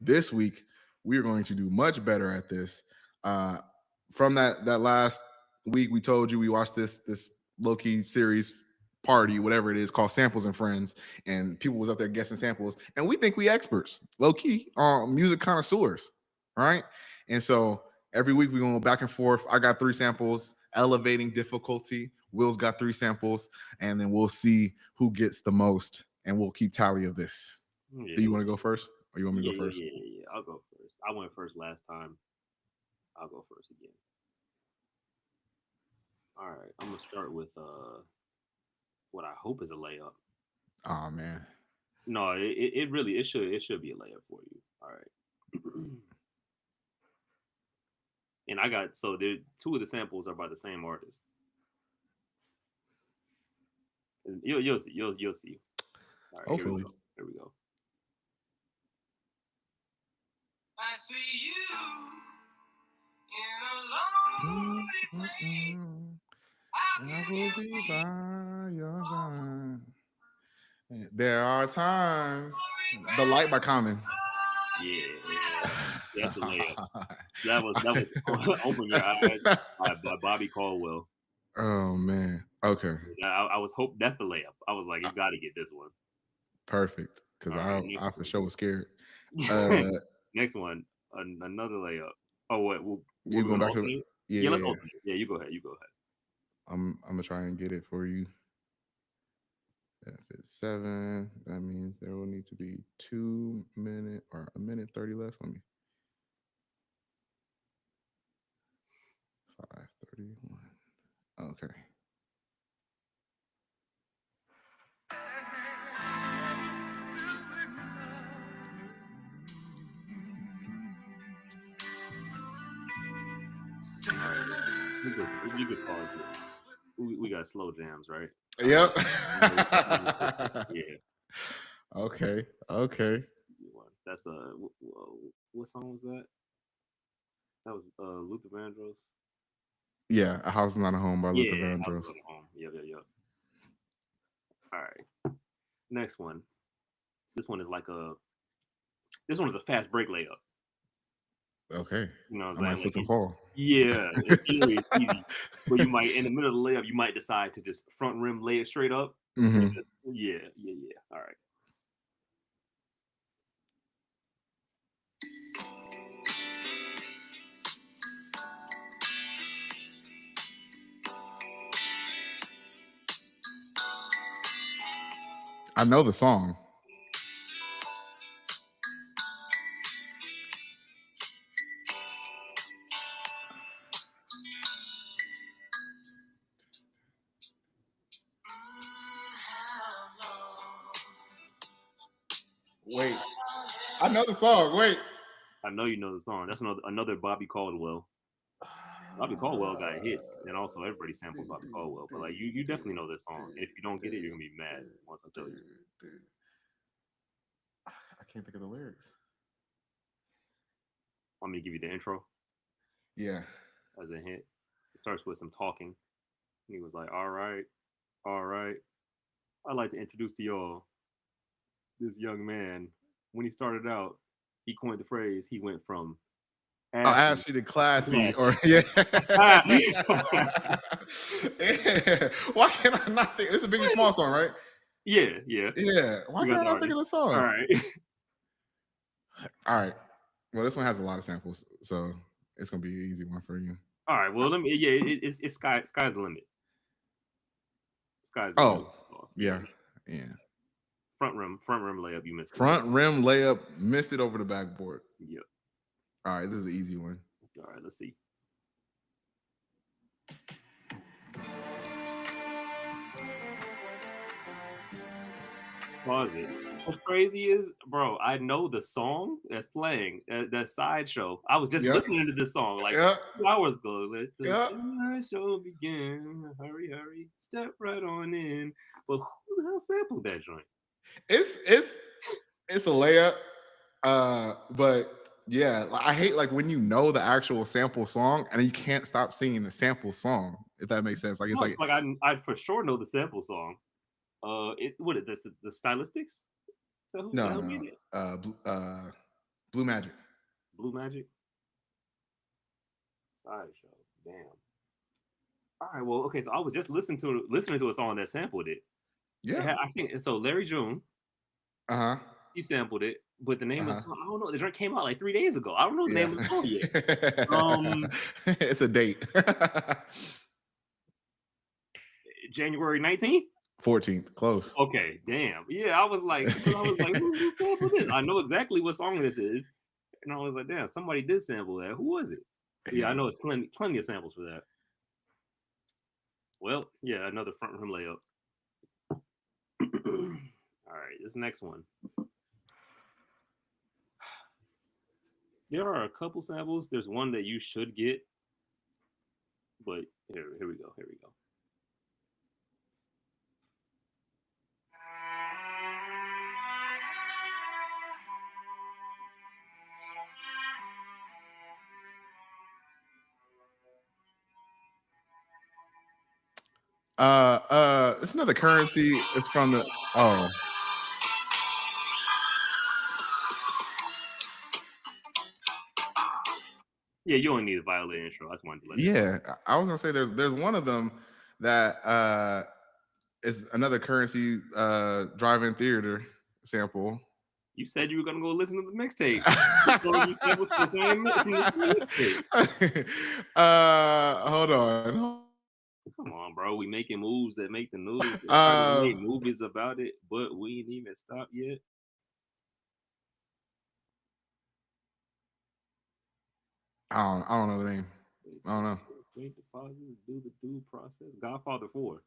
This week we are going to do much better at this. From that last week, we told you we watched this low key series party, whatever it is, called Samples and Friends, and people was up there guessing samples, and we think we experts, low key, music connoisseurs, all right? And so every week we go back and forth. I got 3 samples, elevating difficulty. Will's got 3 samples, and then we'll see who gets the most, and we'll keep tally of this. Yeah. Do you want to go first, or you want me to go first? Yeah. I'll go first. I went first last time. I'll go first again. All right. I'm gonna start with what I hope is a layup. Oh man. No, it really it should be a layup for you. All right. And I got so there 2 of the samples are by the same artist. And you'll see. You'll see. All right, Hopefully. Here we go. I see you in a lonely place. I will be by your side. There are times. The Light by Common. Yeah, that's a layup. That was Open Your Eyes by Bobby Caldwell. Oh man. Okay. I was hope that's the layup. I was like, you got to get this one. Perfect. Because Right, I for sure was scared. Next one, another layup. Oh, what? You going back to it? Yeah, let's open it. Yeah, you go ahead. I'm gonna try and get it for you. If it's 7, that means there will need to be 2 minutes or a minute 30 left. Let me. 5:31. Okay. You could pause it. We got slow jams, right? Yep. Yeah. Okay. That's what song was that? That was Luther Vandross. Yeah, A House Is Not a Home by Luther Vandross. Yep. All right. Next one. This one is a fast break layup. Okay. You know what I I'm might saying? slip and fall. Yeah, it's easy. But you might, in the middle of the layup, you might decide to just front rim lay it straight up. Mm-hmm. Yeah. All right. I know the song. Wait. I know the song. Wait. I know you know the song. That's another Bobby Caldwell. Bobby Caldwell got hits, and also everybody samples Bobby Caldwell. But like you definitely know this song. And if you don't get it, you're gonna be mad once I tell you. Dude. I can't think of the lyrics. Want me to give you the intro? Yeah. As a hint, it starts with some talking. He was like, "All right, I'd like to introduce to y'all this young man. When he started out, he coined the phrase. He went from Ashy to classy, or yeah. Why can I not think? It's a Biggie Small song, right? Yeah. Why can I not think of the song? All right. All right. Well, this one has a lot of samples, so it's gonna be an easy one for you. All right. Well, let me. Yeah, it's sky's the limit. Sky's the limit. Oh, Oh, yeah. yeah, yeah. Front rim layup. You missed it. Front rim layup, missed it over the backboard. Yep. All right, this is an easy one. All right. Let's see. Pause it. What's crazy is, bro, I know the song that's playing, that sideshow. I was just Yep, listening to this song like yep, 2 hours ago. Let the yep. sideshow begin. Hurry, hurry, step right on in. But who the hell sampled that joint? It's it's a layup. But yeah, I hate like when you know the actual sample song and you can't stop singing the sample song. If that makes sense, like it's No, like it's like I for sure know the sample song. It what is this? The Stylistics? Is that who the no, hell no, made it? Blue Magic. Blue Magic sideshow. Damn. All right. Well, okay. So I was just listening to a song that sampled it. Yeah. I think so. Larry June, Uh huh. he sampled it, but the Uh name of the huh. song, I don't know. The joint came out like 3 days ago. I don't know the Yeah. name of the song yet. Um, It's a date. January 19th. 14th. Close. Okay, damn. Yeah, I was like, who sampled this? I know exactly what song this is, and I was like, damn, somebody did sample that. Who was it? Yeah, I Yeah. know it's plenty of samples for that. Well, yeah, another front rim layup. All right, this next one. There are a couple samples. There's one that you should get, but here we go. Here we go. It's another currency. It's from the oh Yeah, you don't need a violin intro. I just wanted to let that. yeah. I was gonna say there's one of them that is another currency drive-in theater sample. You said you were gonna go listen to the mixtape. You told me samples from the same mixtape. Hold on. Come on, bro. We making moves that make the news. They already Uh, made movies about it, but we ain't even stopped yet. I don't know the name. I don't know. Wait deposits, do the due process. Godfather 4.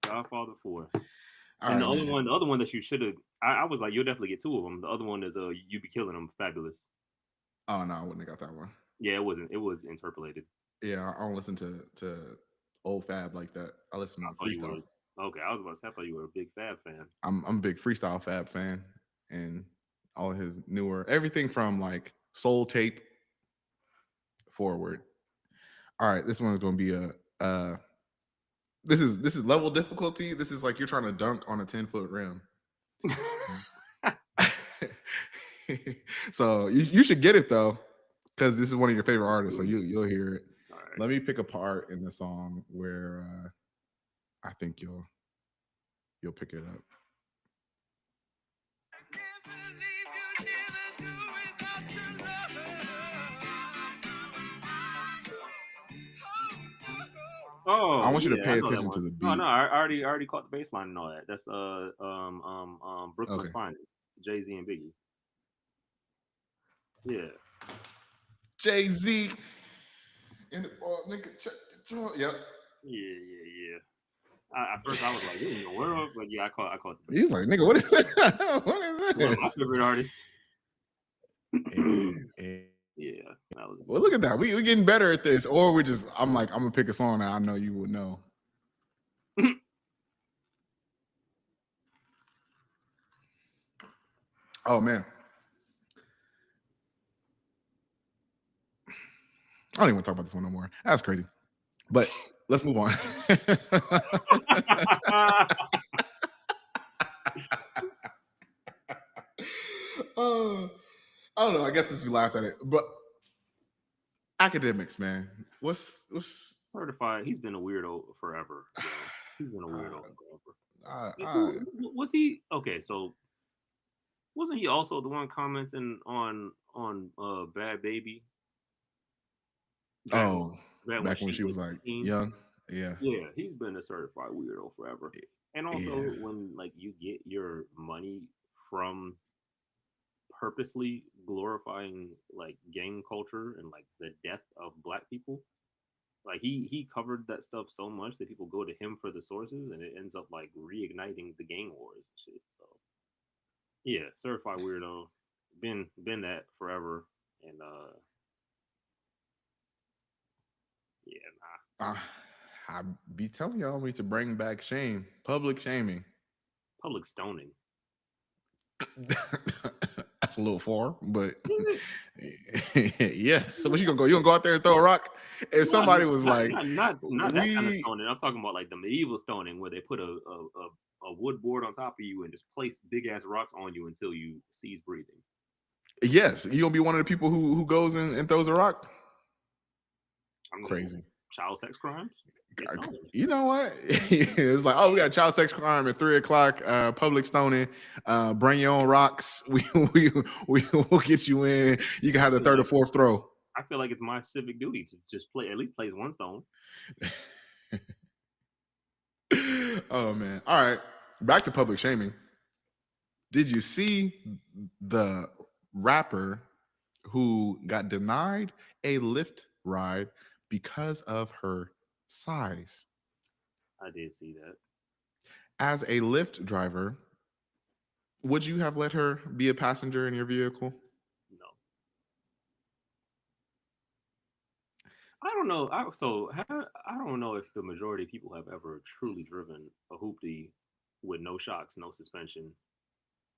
Godfather 4. All And right, man. the other one that you should have, I was like, you'll definitely get two of them. The other one is You Be Killing Them, Fabulous. Oh no, I wouldn't have got that one. Yeah, it wasn't. It was interpolated. Yeah, I don't listen to old Fab like that. I listen I to thought you freestyle. were. Okay, I was about to say, I thought you were a big Fab fan. I'm a big freestyle Fab fan, and all his newer everything from like Soul Tape forward. All right, this one is going to be a this is level difficulty. This is like you're trying to dunk on a 10-foot rim. So you should get it though, because this is one of your favorite artists. So you'll hear it. All right. Let me pick a part in the song where I think you'll pick it up. Oh, I want you to yeah, I pay know that attention to one. the No, beat. no, I already caught the baseline and all that. That's Brooklyn's Okay. Finest, Jay-Z and Biggie. Yeah. Jay-Z in the ball, nigga. Check the draw. Yep. Yeah. At first, I was like, "What in the world?" But yeah, I caught the He's like, nigga, what is that? What is one of my this? favorite artists. Yeah. Yeah, that was. Well, look at that. We getting better at this. Or we just, I'm like, I'm gonna pick a song that I know you would know. Oh man. I don't even want to talk about this one no more. That's crazy. But let's move on. Oh, I don't know. I guess this we laughed at it, but academics, man. What's Certified. He's been a weirdo forever. Bro. He's been a weirdo forever. uh, Like, was he okay? So Wasn't he also the one commenting on Bad Baby back when Oh, back when back when she she was was like a teen? young. Yeah. Yeah, he's been a certified weirdo forever. And Yeah. also, when like you get your money from purposely glorifying like gang culture and like the death of black people, like he covered that stuff so much that people go to him for the sources, and it ends up like reigniting the gang wars and shit. So yeah, certified weirdo, been that forever, and yeah, nah, I, I be telling y'all we need to bring back shame, public shaming. public stoning. That's a little far, but Yeah, yes. So what you gonna go? You gonna go out there and throw a rock? If no, somebody was like, not that kind of we stoning. I'm talking about like the medieval stoning where they put a wood board on top of you and just place big ass rocks on you until you cease breathing. yes, you gonna be one of the people who goes and throws a rock? I mean, Crazy. child sex crimes get stoned. You know what? It's like, oh, we got child sex crime at 3 o'clock, public stoning. Bring your own rocks. We will get you in. You can I have the feel third or like fourth throw. I feel like it's my civic duty to just play at least place one stone. Oh man. All right. Back to public shaming. Did you see the rapper who got denied a Lyft ride because of her size? I did see that. As a Lyft driver, would you have let her be a passenger in your vehicle? No, I don't know. I don't know if the majority of people have ever truly driven a hoopty with no shocks, no suspension.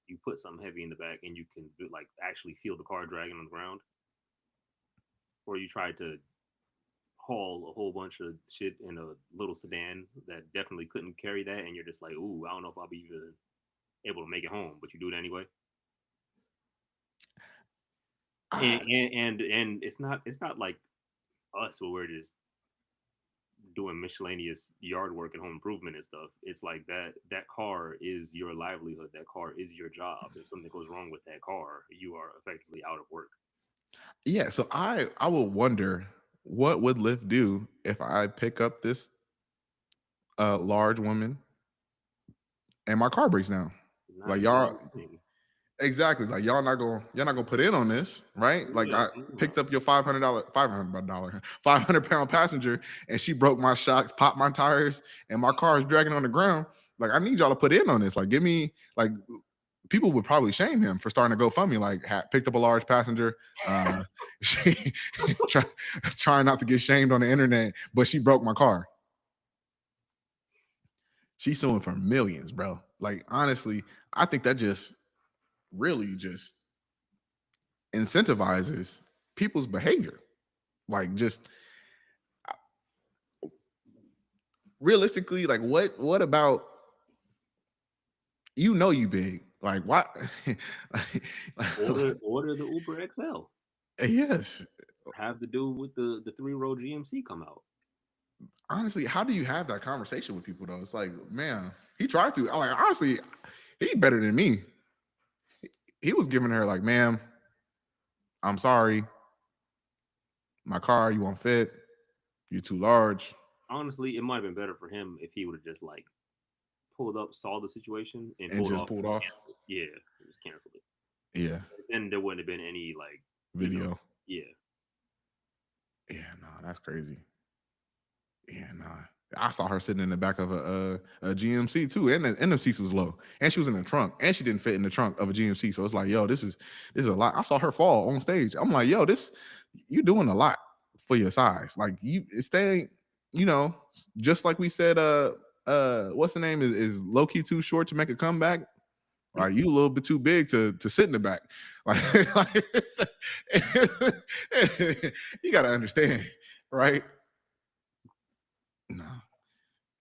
You put something heavy in the back and you can like actually feel the car dragging on the ground, or you try to haul a whole bunch of shit in a little sedan that definitely couldn't carry that, and you're just like, ooh, I don't know if I'll be even able to make it home, but you do it anyway. And I, it's not like us where we're just doing miscellaneous yard work and home improvement and stuff. It's like that car is your livelihood. That car is your job. If something goes wrong with that car, you are effectively out of work. yeah, so I will wonder what would Lyft do if I pick up this large woman and my car breaks down. Not Like doing y'all, anything. exactly. Like y'all not gonna put in on this, right? Like Yeah, I no. picked up your $500 500 pound passenger, and she broke my shocks, popped my tires, and my car is dragging on the ground. Like I need y'all to put in on this. Like give me like people would probably shame him for starting to go fund me. Like picked up a large passenger, uh, she try, trying not to get shamed on the internet, but she broke my car. She's suing for millions, bro. Like honestly, I think that just really just incentivizes people's behavior. Like just realistically, like what about you big? Like what? Order the Uber XL. Yes. Have the dude with the 3 row GMC come out. Honestly, how do you have that conversation with people though? It's like, man, he tried to. I like honestly, he's better than me. He was giving her like, ma'am, I'm sorry, my car, you won't fit, you're too large, Honestly, it might have been better for him if he would have just like pulled up, saw the situation, and and pulled just off pulled and off. canceled it. Yeah, just canceled it. Yeah, Then there wouldn't have been any like, you know, video. yeah. Yeah, no, that's crazy. Yeah, nah. I saw her sitting in the back of a GMC too, and the seats was low, and she was in the trunk, and she didn't fit in the trunk of a GMC. So it's like, yo, this is a lot. I saw her fall on stage. I'm like, yo, this you doing a lot for your size. Like you staying, just like we said, what's the name is low key too short to make a comeback. Like you a little bit too big to sit in the back. Like you got to understand, right? No.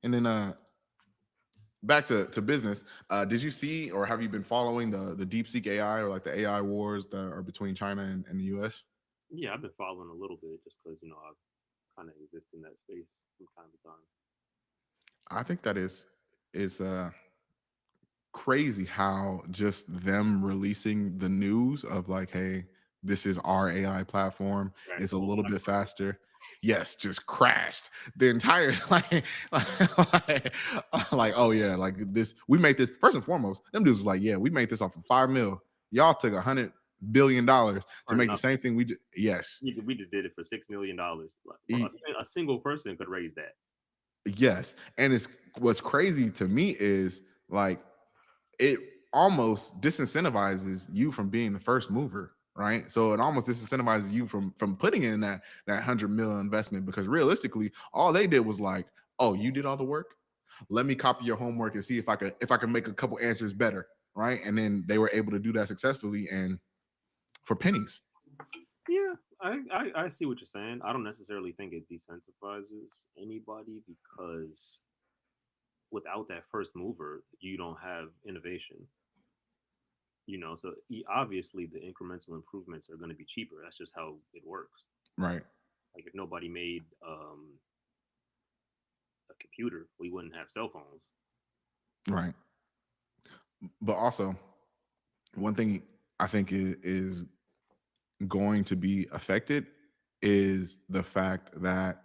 And then back to business. Did you see or have you been following the deep seek AI or like the AI wars that are between China and the US? Yeah, I've been following a little bit just because I kind of exist in that space from time to time. I think that is crazy how just them releasing the news of like, hey, this is our AI platform. Right. It's a Oh, little like, bit faster. Yes, just crashed the entire like, oh yeah, like this. We made this first and foremost. Them dudes was like, yeah, we made this off of 5 mil. Y'all took $100 billion to for make the nothing. same thing we did. Yes, We just did it for $6 million. Like, bro, E- a single person could raise that. yes, and it's what's crazy to me is like it almost disincentivizes you from being the first mover, right? So it almost disincentivizes you from putting in that 100 million investment because realistically, all they did was like, oh, you did all the work. Let me copy your homework and see if I can make a couple answers better, right? And then they were able to do that successfully and for pennies, Yeah, I see what you're saying. I don't necessarily think it decentralizes anybody because without that first mover, you don't have innovation. So obviously the incremental improvements are going to be cheaper. That's just how it works. right? Like if nobody made a computer, we wouldn't have cell phones. Right. But also, one thing I think is going to be affected is the fact that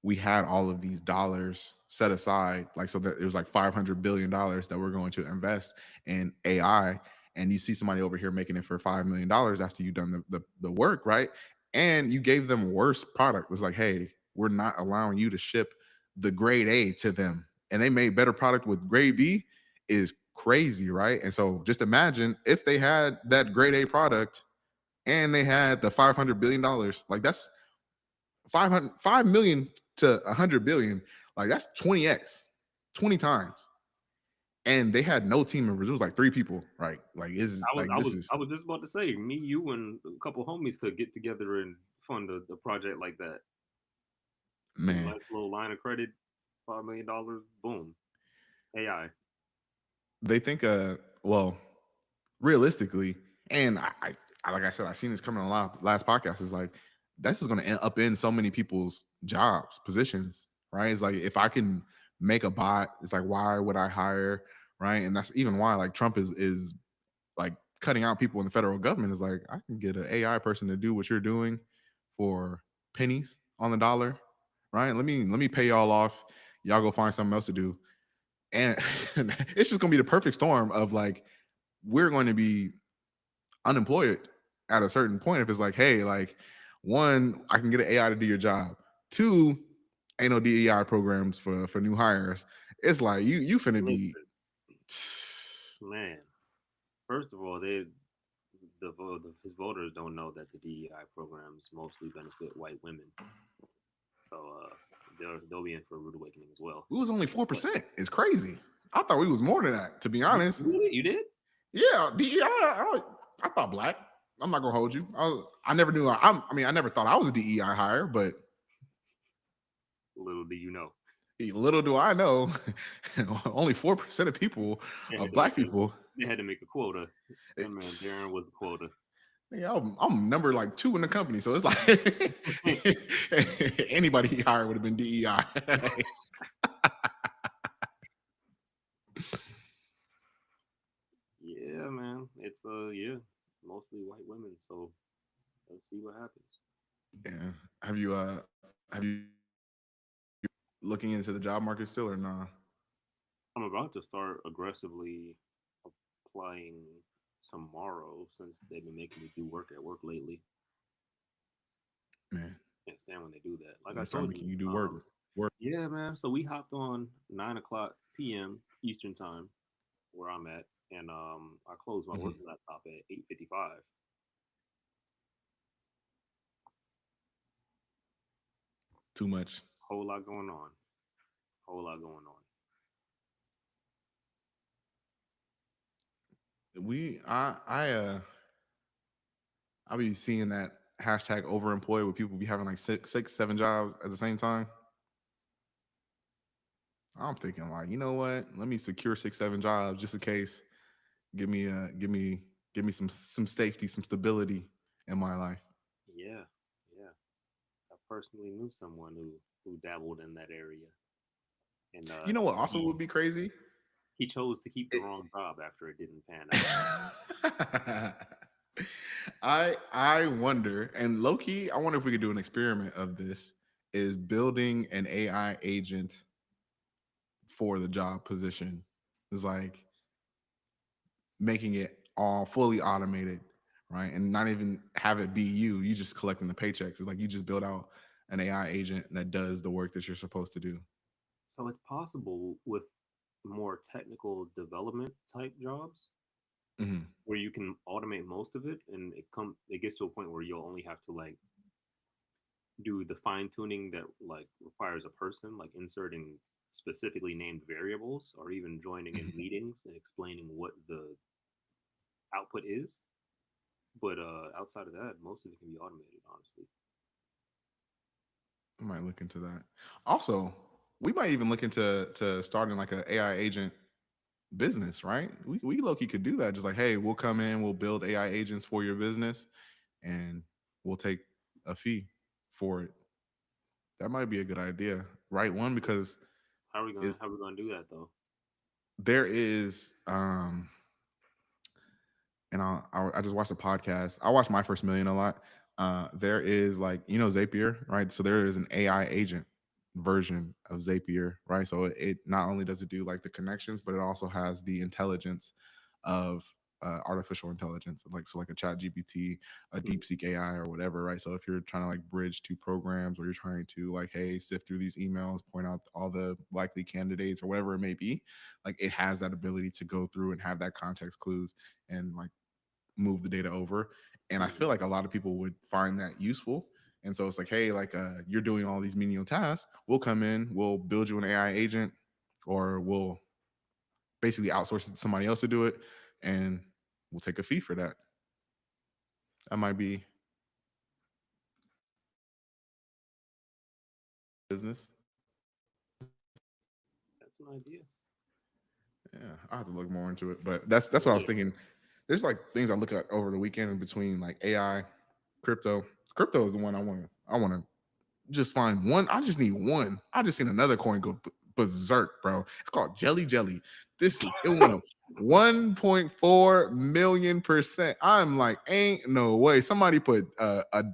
we had all of these dollars set aside, like so that it was like $500 billion that we're going to invest in AI, and you see somebody over here making it for $5 million after you've done the work, right? And you gave them worse product. It's like, hey, we're not allowing you to ship the grade A to them, and they made better product with grade B is crazy, right? And so just imagine if they had that grade A product and they had the $500 billion, like that's 5 million to 100 billion, like that's 20x, 20 times. And they had no team members. It was like three people, right? Like is I was like I this was is I was just about to say, me, you, and a couple homies could get together and fund a project like that. Get a man. nice little line of credit, $5 million, boom, AI. They think well, realistically, and like I said, I seen this coming on last podcast, is like this is gonna end up in so many people's jobs, positions, right? It's like if I can make a bot, it's like why would I hire, right? And that's even why like Trump is like cutting out people in the federal government is like I can get an AI person to do what you're doing for pennies on the dollar, right? Let me pay y'all off. Y'all go find something else to do, and it's just gonna be the perfect storm of like we're going to be unemployed at a certain point if it's like, hey, like one, I can get an AI to do your job. Two, ain't no DEI programs for new hires. It's like you finna be Listen, man. First of all, his voters don't know that the DEI programs mostly benefit white women, so they'll be in for a rude awakening as well. we was only But 4%. It's crazy. I thought we was more than that, to be honest. you did? Yeah, DEI. I thought black. I'm not gonna hold you. I never knew. I mean, I never thought I was a DEI hire, but Little do you know, little do I know, only 4% of people, they had to black make a people. they had to make a quota. That man Darren It's, was the quota. yeah, I'm number like two in the company, so it's like anybody he hired would have been DEI. Yeah, man. It's yeah, mostly white women. So let's see what happens. Yeah. Have you looking into the job market still or nah? I'm about to start aggressively applying tomorrow since they've been making me do work at work lately. Man, Can't stand when they do that. Like they I start told making you, you do work. Work. yeah, man. So we hopped on 9 o'clock p.m. Eastern time where I'm at, and I closed my work Mhm. laptop at 8:55. Too much. Whole lot going on. Whole lot going on. I be seeing that hashtag overemployed where people be having like six, 7 jobs at the same time. I'm thinking like, you know what? Let me secure 6, 7 jobs just in case. Give me give me some safety, some stability in my life. Yeah, yeah. I personally knew someone who dabbled in that area, and You know what also he would be crazy? He chose to keep the wrong job after it didn't pan out. I wonder, and low key, I wonder if we could do an experiment of this. Is building an AI agent for the job position is like making it all fully automated, right? And not even have it be you. You just collecting the paychecks. It's like you just build out an AI agent that does the work that you're supposed to do. So it's possible with more technical development type jobs Hmm. where you can automate most of it, and it gets to a point where you'll only have to like do the fine tuning that like requires a person, like inserting specifically named variables or even joining in meetings and explaining what the output is. But outside of that, most of it can be automated, honestly. I might look into that. Also, we might even look into starting like an AI agent business, right? We low key could do that. Just like, hey, we'll come in, we'll build AI agents for your business, and we'll take a fee for it. That might be a good idea, right? One because is How are we gonna do that though? there is and I just watched a podcast. I watch My First Million a lot. There is like Zapier, right? So there is an AI agent version of Zapier, right? So it not only does it do like the connections, but it also has the intelligence of artificial intelligence, like so like a Chat GPT, a Hmm. DeepSeek AI, or whatever, right? So if you're trying to like bridge two programs, or you're trying to like, hey, sift through these emails, point out all the likely candidates, or whatever it may be, like it has that ability to go through and have that context clues and like move the data over. And I Hmm. feel like a lot of people would find that useful. And so it's like, hey, like you're doing all these menial tasks. We'll come in, we'll build you an AI agent, or we'll basically outsource it to somebody else to do it, and we'll take a fee for that. That might be business. That's an idea. Yeah, I have to look more into it. But that's what I was Yeah. thinking. There's like things I look at over the weekend in between like AI, crypto. Crypto is the one I want to just find one. I just need one. I just seen another coin go berserk, bro. It's called Jelly Jelly. It went up 1.4 million%. I'm like, ain't no way. Somebody put $1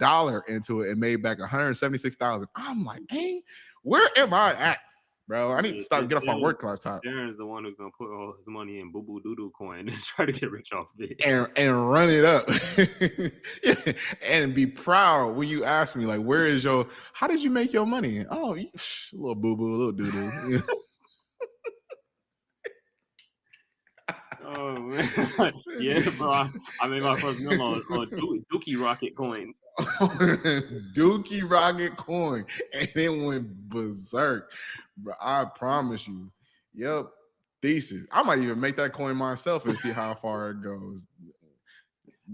into it and made back 176,000. I'm like, ain't where am I at, bro? I need to Yeah, stop and get off my Darren, work laptop Darren's the one who's gonna put all his money in Boo Boo Doodoo coin and try to get rich off of it. and run it up and be proud when you ask me like, where is your? How did you make your money? Oh, little boo boo, little doo doo. Oh man, yeah, bro. I made my first meal on Dookie Rocket coin. Dookie Rocket coin, and it went berserk, bro. I promise you. Yep, thesis. I might even make that coin myself and see how far it goes.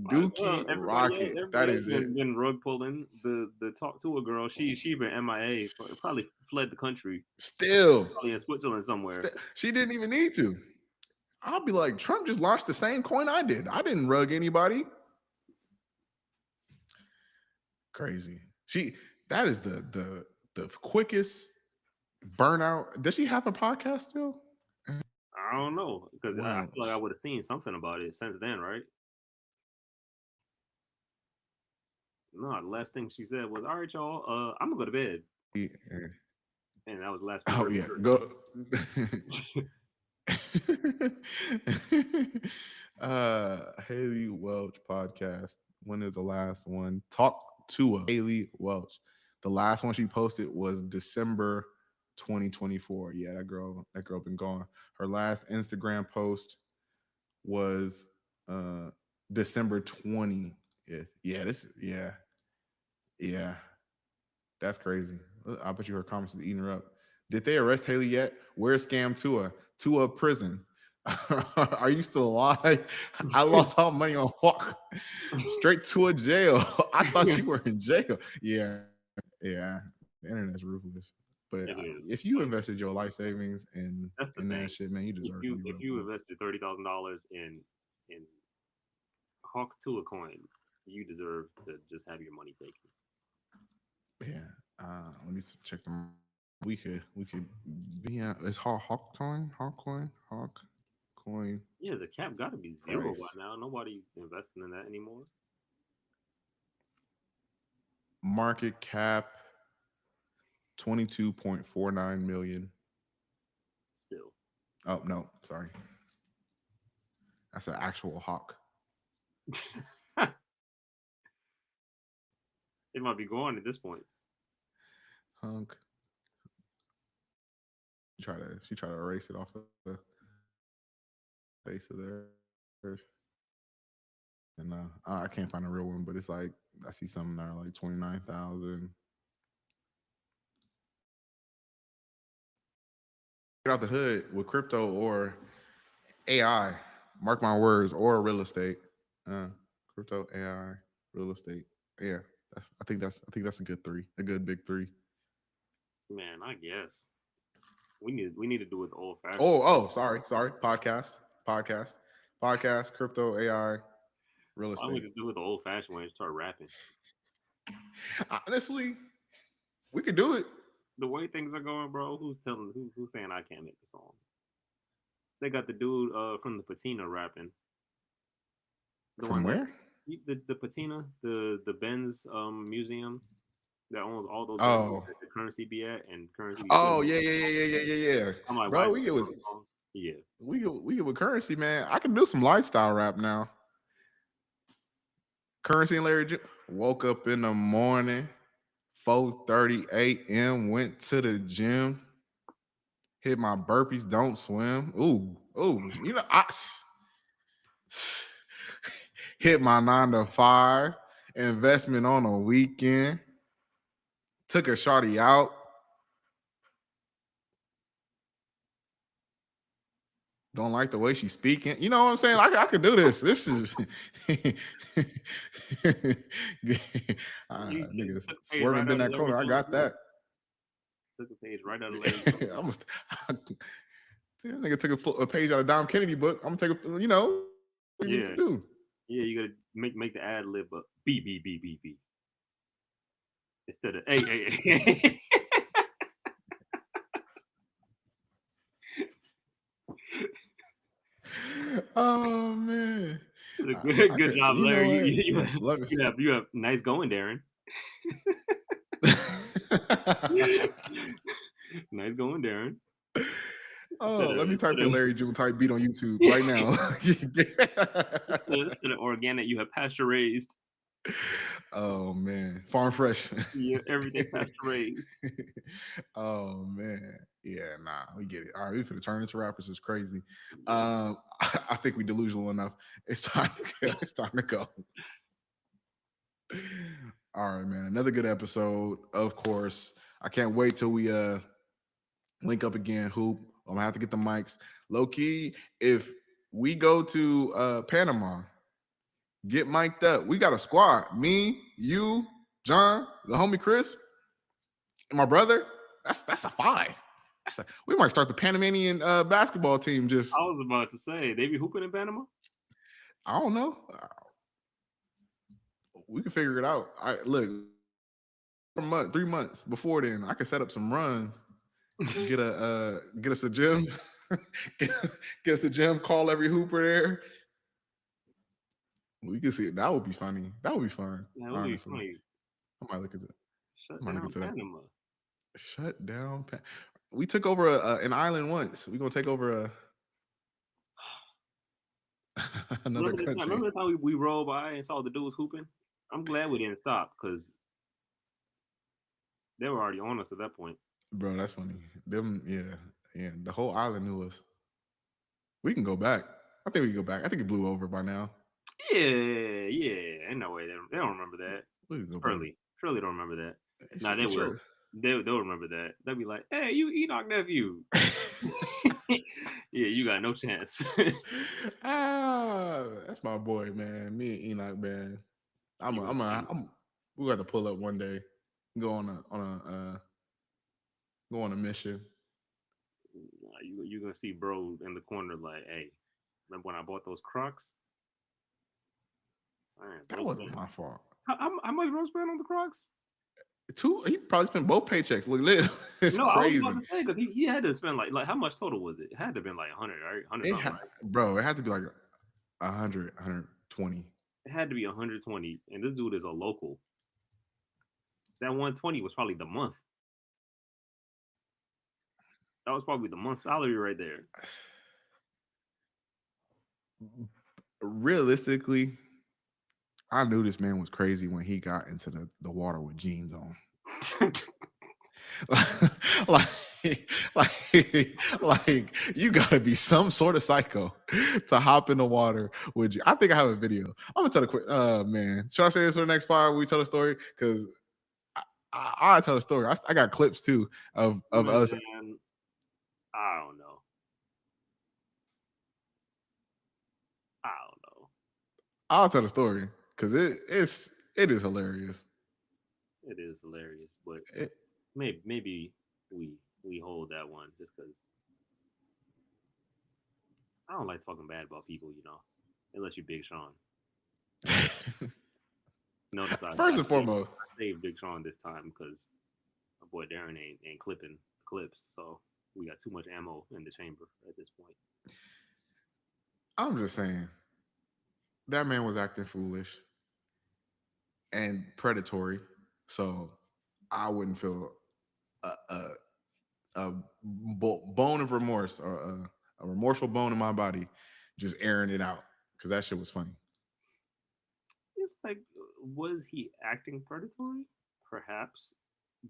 Might as well. Dookie Rocket. That Everybody else is it. been rug pulling. The talk to a girl. She been MIA. Probably fled the country. Still, Probably in Switzerland somewhere. she didn't even need to. I'll be like, Trump just launched the same coin I did. I didn't rug anybody. Crazy. She that is the quickest burnout. Does she have a podcast still? I don't know because I Well, feel like I would have seen something about it since then, right? No, the last thing she said was, "All right, y'all, I'm gonna go to bed," yeah. and that was the last we Oh heard yeah, from go. her. Haley Welch podcast. When is the last one? Talk to a Haley Welch. The last one she posted was December 2024. Yeah, that girl been gone. Her last Instagram post was December 20th. Yeah, yeah, that's crazy. I bet you her comments is eating her up. Did they arrest Haley yet? Where's Scam Tua? Tua prison. Are you still alive? I lost all money on Hawk. Straight to a jail. I thought you were in jail. Yeah. The internet's ruthless. But It is, if you but invested your life savings that's the in that thing. shit, man, you deserve to be If rug you pulled. invested $30,000 in Hawk to a coin, you deserve to just have your money taken. Yeah. Let me check them. We could be it's Hawk Coin, Hawk Coin, Hawk. got to be zero by price. now. Nobody investing in that anymore. Market cap 22.49 million. Still, Oh no, sorry. That's an actual hawk. it might be gone at this point. Hunk. She try to erase it off the face of theirs. And I can't find a real one, but it's like I see some that are like 29,000. Get out the hood with crypto or AI. Mark my words, or real estate. Uh, Crypto, AI, real estate. Yeah, I think that's a good three, a good big three. Man, I guess we need to do it the old fashioned. Sorry. Podcast, podcast. Crypto, AI, real Why don't we estate. just do it the old fashioned way and start rapping? Honestly, we could do it. The way things are going, bro. Who's saying I can't make the song? They got the dude from the Patina rapping. The From one that where? the Patina, the Benz museum that owns all those Benzes Oh, that the currency be at, and currency be oh stealing. yeah. I'm like, why Bro, is he doing a song? Yeah, we get with currency, man. I can do some lifestyle rap now. Currency and Larry woke up in the morning, 4:30 a.m. Went to the gym, hit my burpees, don't swim. Ooh, hit my 9 to 5 investment on a weekend. Took a shorty out. Don't like the way she's speaking. You know what I'm saying? I could do this. This is niggas took a page swerving right in out of that Larry corner. I Jones' got book. that. Took a page right out of Larry Jones' I'm book. that nigga took a page out of Dom Kennedy book. I'm gonna take a, what you need to Yeah, do. yeah. You gotta make the ad lib up. B instead of A. Oh man, I Good could. job, You know Larry. what? Yeah, love You have nice going, Darren. it. Nice going, Darren. Oh, let me type Instead in of Larry June type beat on YouTube right now. instead of organic, you have pasture raised. Oh man, farm fresh. Yeah, everything pasture raised. Oh man, yeah, nah, we get it. All right, we finna turn into rappers. Is crazy. Yeah. I think we delusional enough. It's time to go. It's time to go. All right, man. Another good episode. Of course, I can't wait till we link up again. Hoop. I'm gonna have to get the mics. Low key, if we go to Panama, get mic'd up. We got a squad. Me, you, John, the homie Chris, and my brother. That's a five. We might start the Panamanian basketball team. Just I was about to say they be hooping in Panama. I don't know. We can figure it out. I look 3 months before then. I can set up some runs. Get us a gym. get, get us a gym. Call every hooper there. We can see it. That would be funny. That would be fun. That would be Honestly, funny. I might look at it. Shut I might look down into that. Panama. Shut down. We took over an island once. We're gonna take over another country. Remember the time we rolled by and saw the dudes hooping? I'm glad we didn't stop because they were already on us at that point. Bro, that's funny. Them, yeah. The whole island knew us. We can go back. I think we can go back. I think it blew over by now. Yeah. Ain't no way they don't remember that. We can go back. Surely don't remember that. It Nah, should- they it will. should. They'll remember that. They'll be like, "Hey, you Enoch nephew." Yeah, you got no chance. That's my boy, man. Me and Enoch, man. You gonna see- We got to pull up one day, go on a mission. you gonna see bro in the corner like, "Hey, remember when I bought those Crocs?" That wasn't my fault. How much bro spent on the Crocs? He probably spent both paychecks. Look, it's No, I was crazy. about to say because he had to spend like how much total was it? It had to have been like 100, right? 100 something, right? Bro, it had to be like 120. It had to be 120, and this dude is a local. That 120 was probably the month. That was probably the month salary right there. Realistically, I knew this man was crazy when he got into the water with jeans on. like, like you gotta be some sort of psycho to hop in the water with you. I think I have a video. I'm gonna tell a quick. Man, should I say this for the next part? When we tell the story because I tell the story. I got clips too of us. Man, I don't know. I don't know. I'll tell the story because it is hilarious. It is hilarious, but It, maybe we hold that one just because I don't like talking bad about people, unless you Big Sean. Notice First and foremost, I saved Big Sean this time because my boy Darren ain't clipping clips, so we got too much ammo in the chamber at this point. I'm just saying that man was acting foolish and predatory, so I wouldn't feel a, a bone of remorse or a remorseful bone in my body just airing it out because that shit was funny. It's like, was he acting predatory? Perhaps,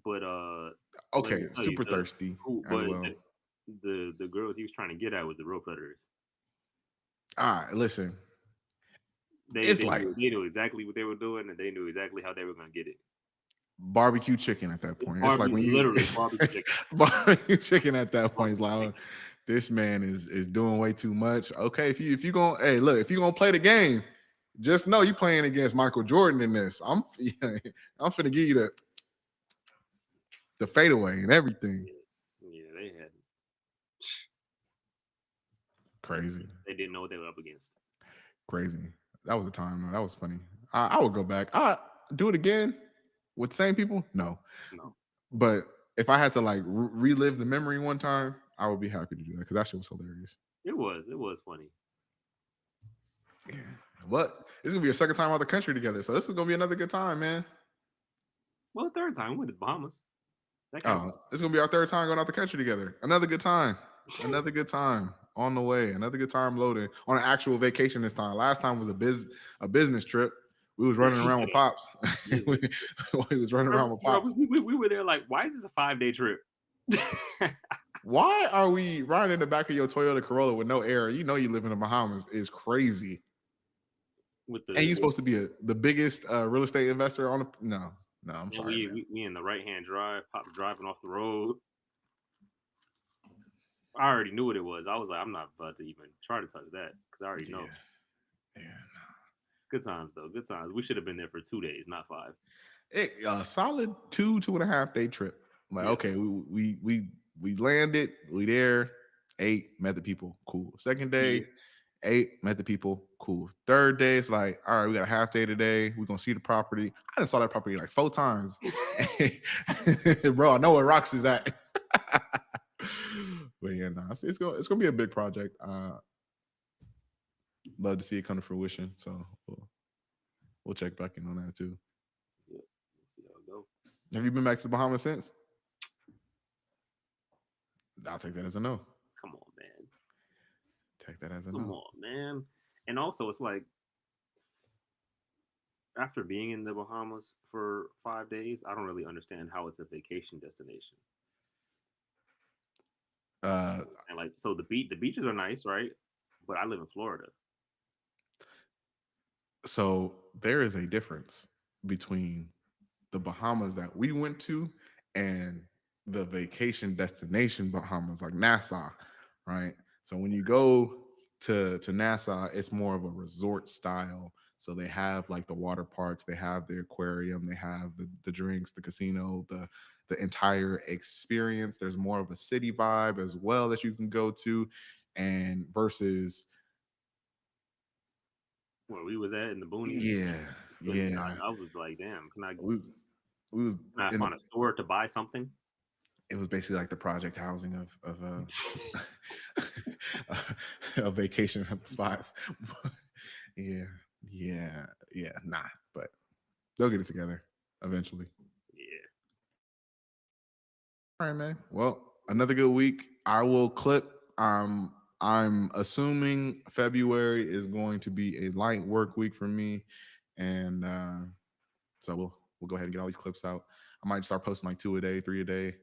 but let Okay, me tell you, super thirsty as well. the girls he was trying to get at was the real predators. All right, listen, They it's they like knew, they knew exactly what they were doing, and they knew exactly how they were gonna get it. barbecue chicken at that It's point. It's like when you literally barbecue chicken. barbecue chicken at that point. It's Barbecue like, chicken. this man is doing way too much. Okay, if you gonna hey look, if you gonna play the game, just know you playing against Michael Jordan in this. I'm I'm finna give you the fadeaway and everything. Yeah, they had Crazy, they didn't know what they were up against. crazy. That was a time. Though. That was funny. I would go back. I do it again with the same people. No, No, but if I had to like relive the memory one time, I would be happy to do that because that shit was hilarious. it was funny. Yeah. What? This is gonna be a second time out of the country together, so this is gonna be another good time, man. Well, third time we went to the Bahamas. That counts. Oh, it's gonna be our third time going out the country together. Another good time. Another good time on the way. Another good time loading on an actual vacation this time. Last time was a business trip. We was running around with pops. we, Business trip. we was running around with Bro, pops. we were there like, why is this a 5-day trip? Why are we riding in the back of your Toyota Corolla with no air? You know you live in the Bahamas is crazy. With And the you're supposed to be the biggest real estate investor on the no. I'm and sorry, man. we in the right hand drive, Pop's driving off the road. I already knew what it was. I was like, I'm not about to even try to touch that because I already know. Yeah. Good times though. Good times. We should have been there for 2 days, not 5. A solid 2.5 day trip. Like, Yeah. okay, we landed, we there, ate, met the people, cool. Second day, ate, met the people, cool. Third day, it's like, all right, we got a half day today. We're gonna see the property. I just saw that property like 4 times. Bro, I know where Rocks is at. But yeah, no, it's gonna be a big project. Love to see it come to fruition. So we'll check back in on that too. Yeah. Let's see how it go. Have you been back to the Bahamas since? I'll take that as a no. Come on, man. Take that as a Come no. on, man. And also, it's like after being in the Bahamas for 5 days, I don't really understand how it's a vacation destination. Uh, And like, so the beaches are nice, right? But I live in Florida. so there is a difference between the Bahamas that we went to and the vacation destination Bahamas, like Nassau, right? So when you go to Nassau, it's more of a resort style. So they have like the water parks, they have the aquarium, they have the drinks, the casino, the entire experience. There's more of a city vibe as well that you can go to, and versus Where we was at in the boonies, yeah, yeah, I was like, damn, we we was can I in the find a store to buy something? it was basically like the project housing of a vacation spots. Yeah, yeah. Nah, but they'll get it together eventually. Yeah. All right, man. Well, another good week. I will clip. I'm assuming February is going to be a light work week for me, and so we'll go ahead and get all these clips out. I might start posting like 2 a day, 3 a day,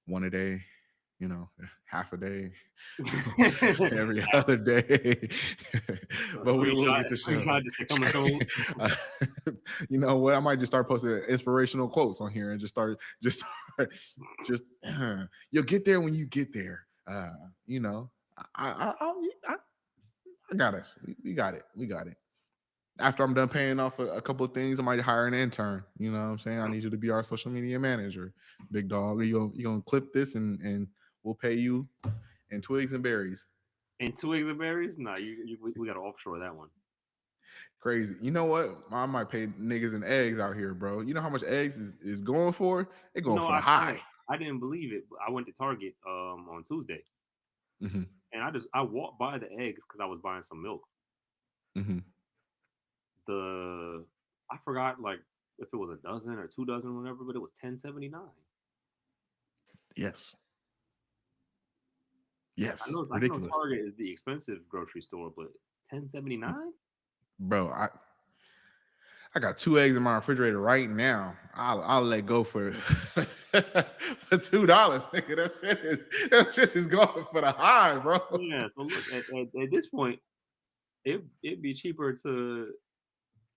1 a day. Half a day, every other day. But we'll get the show. Screenshot just to coming soon. Uh, you know what? I might just start posting inspirational quotes on here and start, just you'll get there when you get there. You know, I got it. We got it. We got it. After I'm done paying off a couple of things, I might hire an intern. You know what I'm saying? I need you to be our social media manager, big dog. You gonna clip this and we'll pay you in twigs and berries. And 2 eggs of berries? Nah, we got to offshore that one. Crazy. You know what? I might pay niggas and eggs out here, bro. You know how much eggs is going for? They're You going know, for the high. I didn't believe it. But I went to Target on Tuesday, Hmm. and I walked by the eggs because I was buying some milk. Hmm. The I forgot like if it was a dozen or 2 dozen or whatever, but it was 10.79. Yes. Yes. I know Ridiculous. Target is the expensive grocery store, but 10.79. Bro, I got 2 eggs in my refrigerator right now. I'll let go for for $2, nigga. That shit is going for the high, bro. Yeah, so look at this point, it'd be cheaper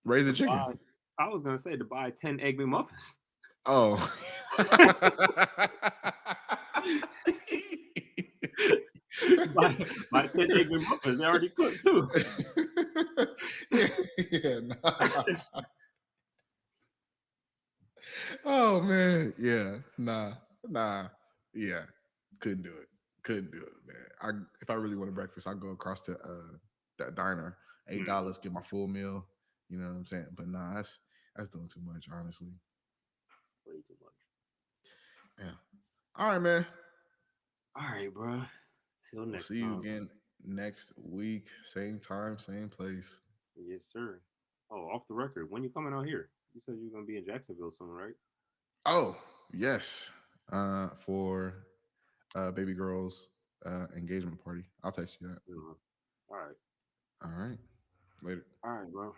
Raise the to chicken. buy. I was gonna say to buy 10 egg McMuffins. Oh. buy buy 10 egg McMuffins. They already cooked too. yeah, yeah, nah. Oh man, yeah, nah, yeah, couldn't do it, couldn't do it, man. If I really wanted breakfast, I'd go across to that diner, Mm, $8, get my full meal. You know what I'm saying? But nah, that's doing too much, honestly. way too much. Yeah. All right, man. All right, bro. Till We'll next see you time. again next week, same time, same place. Yes, sir. Oh, off the record, when you coming out here? You said you were gonna be in Jacksonville soon, right? Oh, yes. For baby girl's engagement party. I'll text you that. Mhm. All right. All right. Later. All right, bro.